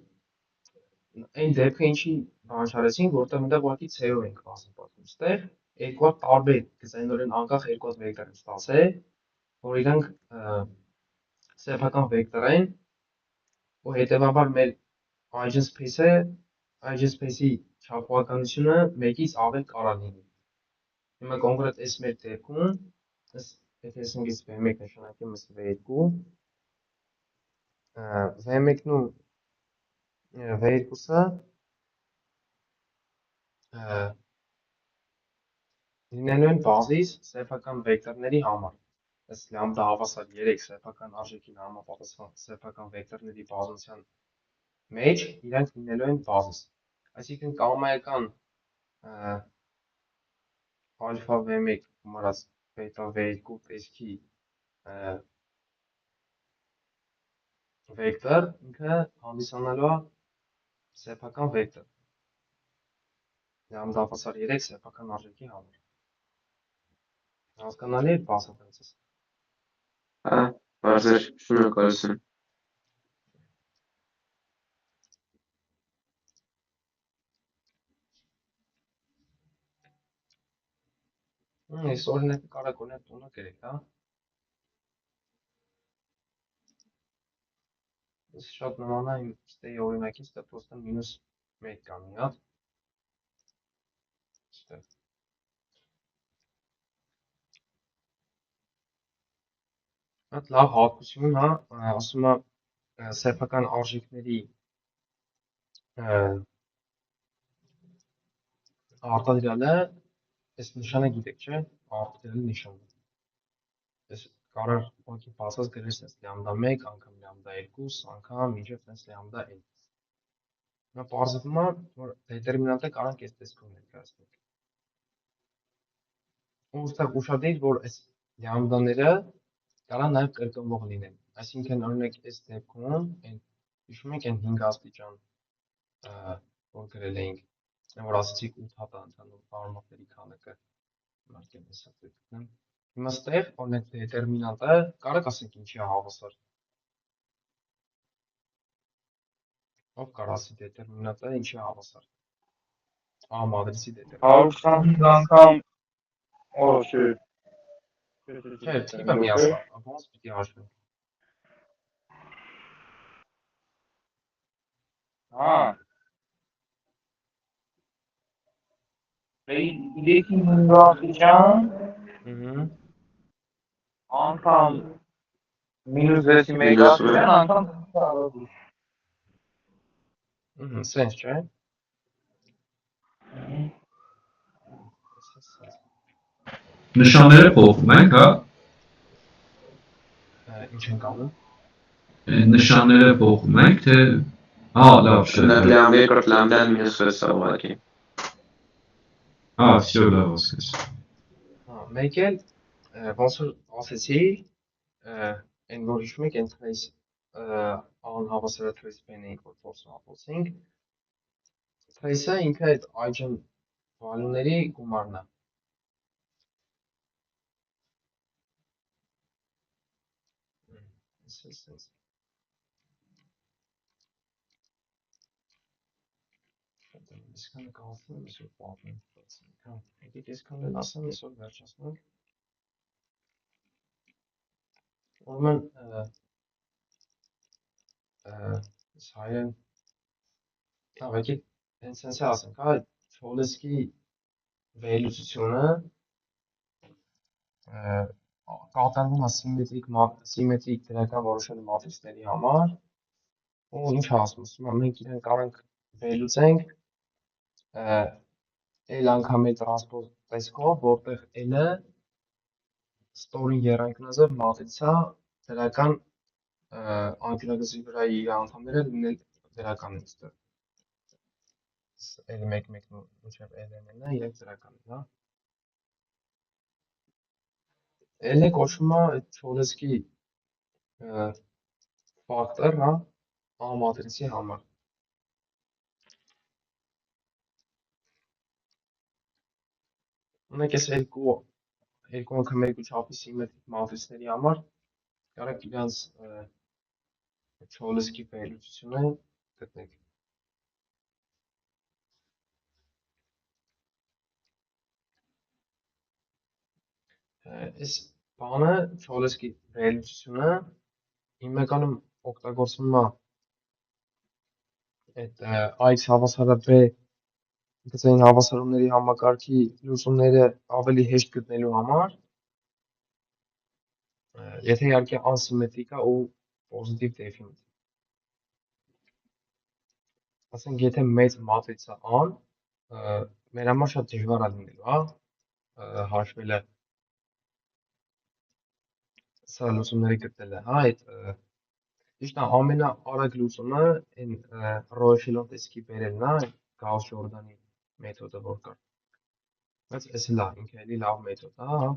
այն դեպքը ինչի բանջարեցինք, որտեղ այնտեղ ուղղակի C-ով ենք բացապատում։ Ստեղ երկու հատ տարբեր գծայնորեն անկախ երկու հատ վեկտոր են ստացել, որ իրանք սեփական վեկտոր են, ու հետևաբար մեր eigenspace-ի չափողականությունը 1-ից ավել կարա լինի։ Հիմա կոնկրետ այս մեր դեպքում, եթե ես ինքս V1 նշանակեմ ըստ V2, V1-ն ու V2-ը լինելու են բազիս սեփական վեկտորների համար։ Այս լամբդա հավասար 3 սեփական արժեքին համապատասխան սեփական վեկտորների բազմության մեջ իրանք լինելու են բազիս։ Այսինքն կամայական ալֆա V1 գումարած բետա V2 տեսքի վեկտոր ինքը հանդիսանալու է սեփական վեկտոր։ Լամբդա հավասար 3 սեփական արժեքի համար։ Հասկանալի է բացատրեցես։ Հա, բարձր, շնորհակալություն։ Այս օրինակը կարակ օրինակ տունը գրեք, հա։ Ես շատ նման է իմ ստեի օրինակից, դա պրոստը մինուս 1 կա մի հատ։ Ստեղ։ Հատ լավ հատկություն, հա, ասում է սեփական արժեքների արտադրյալը այս նշանը գիտեք, չէ՞, արտադրյալի նշանը։ Ես կարար ուղղակի բացած գրես այս լամբդա 1 անգամ լամբդա 2 անգամ մինչև այս լամբդա n։ Նա պարզվում է, որ դետերմինանտը կարանք այս տեսքով ներկայացնել։ Ու ուստեղ ուշադիր, որ այս լյամբդաները կարան նաև կրկնվող լինեն։ Այսինքն, օրինակ, այս դեպքում, հիշում եք, այն 5 աստիճան, որ գրել էինք, որ ասացիք 8 հատ ընդհանուր բարմակների քանակը, մարկեմ հեսա գտնեմ։ Հիմա ստեղ, օրինակ, դետերմինանտը կարեք ասենք ինչի է հավասար։ Ով կարող ասի դետերմինանտը ինչի է հավասար։ A մադրիցի դետերմինանտ։ 125 անգամ օշը Չէ, թիվը միասնական, ոնց պիտի հաշվենք։ Հա։ Իդեքի հնգաստիճան անգամ մինուս 6-ի մեկ աստիճան անգամ Սենց չէ։ Նշանները փոխում ենք, հա։ Ինչ ենք անում։ Նշանները փոխում ենք, թե լավ, Լամբդան երկրորդ լամբդան մինուս 6 ուղղակի։ Всё, լավ ասես։ Մեկ էլ ոնց որ ասեցի, այն որ հիշում եք, այն trace անհավասարը trace pen էինք, որ փորձում ապրոցինք։ Trace-ը ինքը այդ այջն value-ների գումարն է։ Սենց։ Այսքանը կհասնեմ, այսօր պատմեմ։ Հա, եկեք այսքանը էլ ասեմ, այսօր վերջացնենք։ Ուրեմն հայերեն եկեք հենց սենց ասենք, հա, Չոլեսկի վերլուծությունը կատարվում է սիմետրիկ դրական որոշակի մատրիցների համար, ու ինչ ասում, մենք իրեն կարանք վերլուծենք L անգամ L տրանսպոզ տեսքով, որտեղ L-ը ստորին եռանկյունաձև մատրիցա դրական անկյունագծի վրա իր անդամները լինել դրական են ստեղ։ L1-1-ն մինչև L-n-ը իրենք դրական են, հա։ L-ը կոչվում է Չոլեսկի ֆակտոր, հա, A մատրիցի համար։ Ունենք այս երկու անգամ երկու չափի սիմետրիկ մատրիցների համար կարեք իրանց Չոլեսկի վերլուծությունը գտնենք։ Այս բանը Չոլեսկի վերլուծությունը հիմնականում օգտագործվում է այդ X հավասարը B գծային հավասարումների համակարգի լուծումները ավելի հեշտ գտնելու համար, եթե իհարկե անսիմետրիկ է ու պոզիտիվ դեֆինիտ։ Ասենք, եթե մեծ մատրիցա A-ն, մեր համար շատ դժվար է լինելու, հա, հաշվելը սա լուծումների գտնելը, հա, այդ ճիշտ է, ամենաարագ լուծումը այն ռո էշելոն տեսքի բերելն է, Գաուս-Ջորդանի մեթոդը որ կար։ Բայց էս էլ է, ինքը էլի լավ մեթոդ է, հա,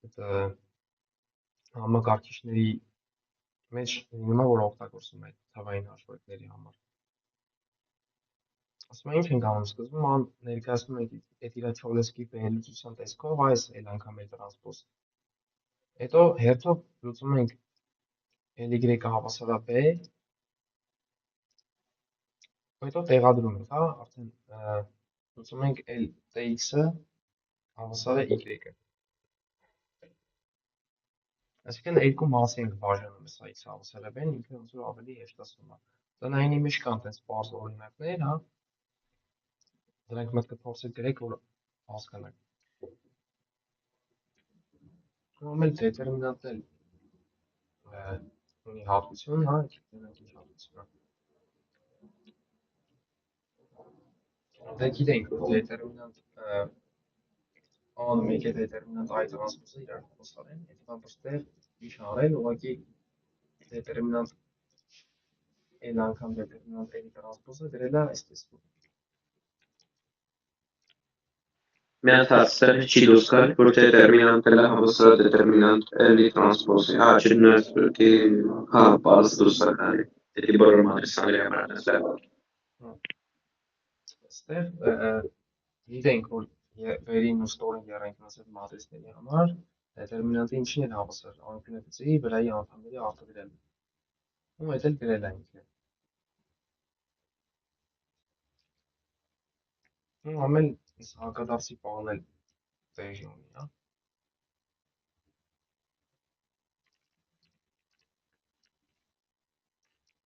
այդ համակարգիչների մեջ լինում է, որ օգտագործում է թվային հաշվարկների համար։ Ասում ենք, ինչ ենք անում սկզբում, ներկայացնում ենք այդ իր Չոլեսկի վերլուծության տեսքով, այս L անգամ L տրանսպոզ։ Հետո հերթով լուծում ենք L-y-ը հավասար է B, հետո տեղադրում ենք, հա, արդեն լուծում ենք L-tx-ը հավասար է y-ը։ Այսինքն երկու մասի ենք բաժանում այս x հավասար է B-ն, ինքը ոնց որ ավելի հեշտացնում է։ Տնային իմիջ կան տես պարզ օրինակներ, հա, դրանք մտքը փորձեք գրեք, որ հասկանաք։ Ուրեմն էլ դետերմինանտն էլ ունի հատկություն, հա, գիտենք ինչ հատկություն է։ Դե գիտենք, որ դետերմինանտ A-ն մեկ է դետերմինանտ I տրանսպոզը իրար հավասար են, հետո այստեղ ինչ արել, ուղղակի դետերմինանտ Այն անգամ դետերմինանտ L-ի տրանսպոզը գրել է այսպես որ մի հատ հարցեր չի դուրս գալ, որ դետերմինանտ L-ը հավասար է դետերմինանտ L-ի տրանսպոզի, չնայած հա, բաց դուրս է գալի, դեպի բոլոր մատրիցաների համար է։ այստեղ գիտենք որ վերին ու ստորին եռանկյունացած մատրիցների համար դետերմինանտը ինչին է հավասար անկյունագծի վրայի անդամների արտադրելը։ Ու այդ էլ գրել է ինքը։ Ու ամեն հակադարձի բան էլ տեղի ունի, հա։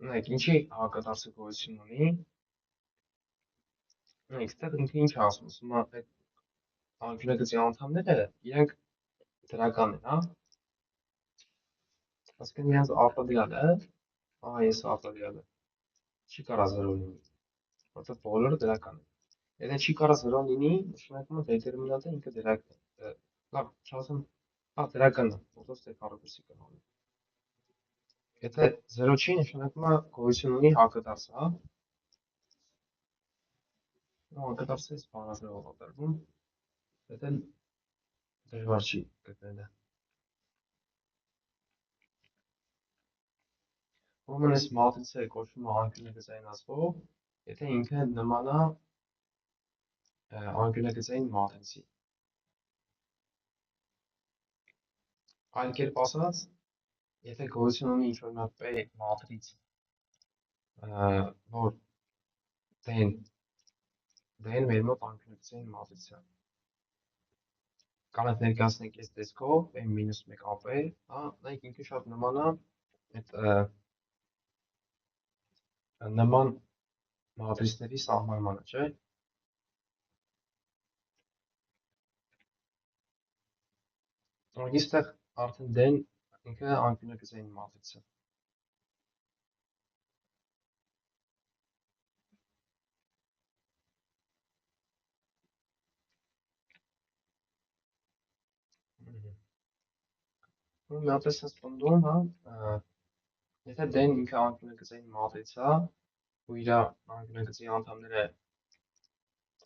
Նայեք, ինչի հակադարձը գոյություն ունի։ Այստեղ ինքը ինչ ասում, ասում է այդ անկյունագծի անդամները իրենք դրական են, հա։ Այսինքն իրենց արտադրյալը, ահա ես արտադրյալը, չի կարա 0 լինի, որտեղ բոլորը դրական են։ Եթե չի կարա 0 լինի, նշանակում է դետերմինանտը ինքը դրական է։ Լավ, չասեմ, հա դրական է, որտեղ ստեփառատուսի կանոնը։ Եթե 0 չի, նշանակում է գոյություն ունի հակադարձը, հա։ Հակադարձը այս բանաձևով է տրվում, դա դժվար չի գտնելը։ Ուրեմն այս մատրիցը կոչվում է անկյունագծային ասվող, եթե ինքը նման է անկյունագծային մատրիցի։ Այլ կերպ ասած, եթե գոյություն ունի ինչ-որ մի P մատրից, որ D-ն մեր մոտ անկյունագծային մատրից է։ Կարող եք ներկայացնել այս տեսքով M-1 AP, հա, նայեք ինքը շատ նման է այդ նման մատրիցների սահմանմանը, չէ՞։ Այստեղ արդեն D-ն ինքը անկյունագծային մատրից է։ Ու մի հատ էս պնդում, հա, եթե D-ն ինքը անկյունագծային մատրից է, ու իր անկյունագծի անդամները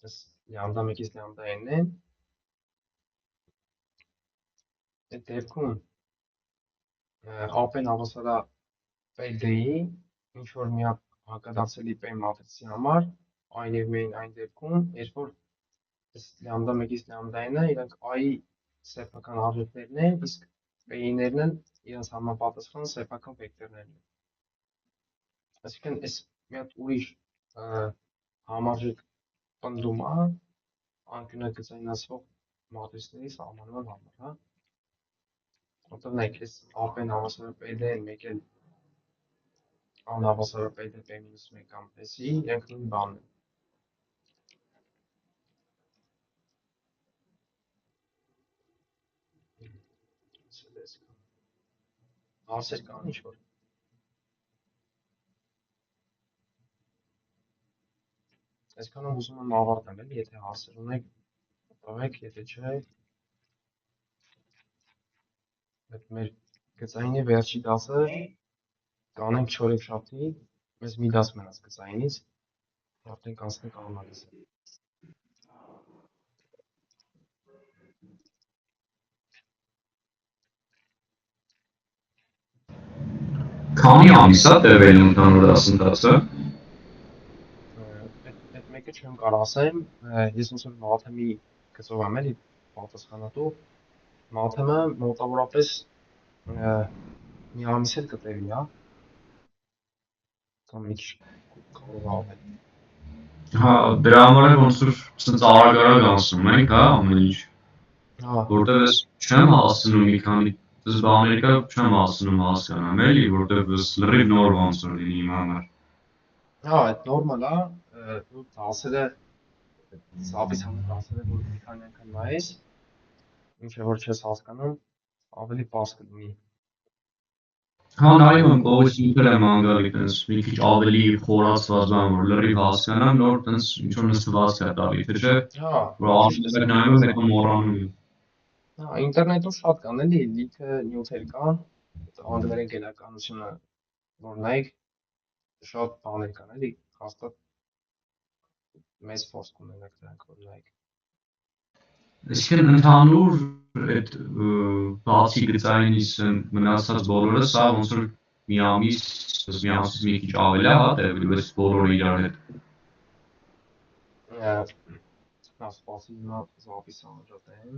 այս լյամդա 1-ից լյամդա n են, այդ դեպքում AP-ն հավասար է PD-ի, ինչ որ մի հատ հակադարձելի P մատրիցի համար, այն եւ միայն այն դեպքում, երբ որ այս լյամդա 1-ից լյամդա n-ը իրանք I-ի սեփական արժեքներն են, իսկ P-ներն են իրենց համապատասխան սեփական վեկտորներն են։ Այսինքն այս մի հատ ուրիշ համարժեք պնդում է անկյունագծայնացվող մատրիցների սահմանման համար, հա։ Որտեղ նայեք, այս AP-ն հավասար է PD-ն, մեկ էլ անհավասար է PD P-1 կամ S-ի, իրենք նույն բանն են։ Հարցեր կան ինչ-որ։ Այսքանով ուզում եմ ավարտել, էլի, եթե հարցեր ունեք, տվեք, եթե չէ, այդ մեր գծայինի վերջի դասը կանենք չորեքշաբթի, մեզ մի դաս մնաց գծայինից, արդեն կանցնենք անալիզը։ Քանի ամիս է տևել ընդհանուր դասընթացը։ Այդ մեկը չեմ կարող ասեմ, ես ոնց որ մաթեմի գծով եմ էլի պատասխանատու, մաթեմը մոտավորապես մի ամիս էլ կտևի, հա։ Կամ մի քիչ կարող ավել։ Հա, դրա համար էլ ոնց որ ցենց արագ անցնում ենք, հա, ամեն ինչ։ Հա, Որտեղ ես չեմ հասցնում մի քանի դες բաների կա չեմ հասցնում հասկանամ, էլի, որտեղ ես լրիվ նոր ոնց որ լինի իմ համար։ հա, այդ նորմալ է, ու դասերը սաբիսան դասերը որ մի քանի անգամ նայես, ինչ որ չես հասկանում, ավելի պարզ կլինի։ Հա, նայում եմ կողից ինքն եմ անգալի, տենց մի քիչ ավելի խորացված բան, որ լրիվ հասկանամ, նոր տենց ինչ որ նստվածք է տալի, թե չէ, Հա, որ աշտարակ նայում եմ, եկա մոռանում եմ։ հա, ինտերնետում շատ կան էլի, լիքը նյութեր կան, անգլերեն գելականությունը որ նայեք, շատ բաներ կան, էլի, հաստատ մեծ ֆորս կունենաք դրանք, որ նայեք։ Այսինքն ընդհանուր այդ բացի գծայինից մնացած բոլորը սա ոնց որ մի ամիսից մի քիչ ավել է, հա, տևելու այս բոլորը իրար հետ։ Սպասի հիմա զապիս անջատեմ։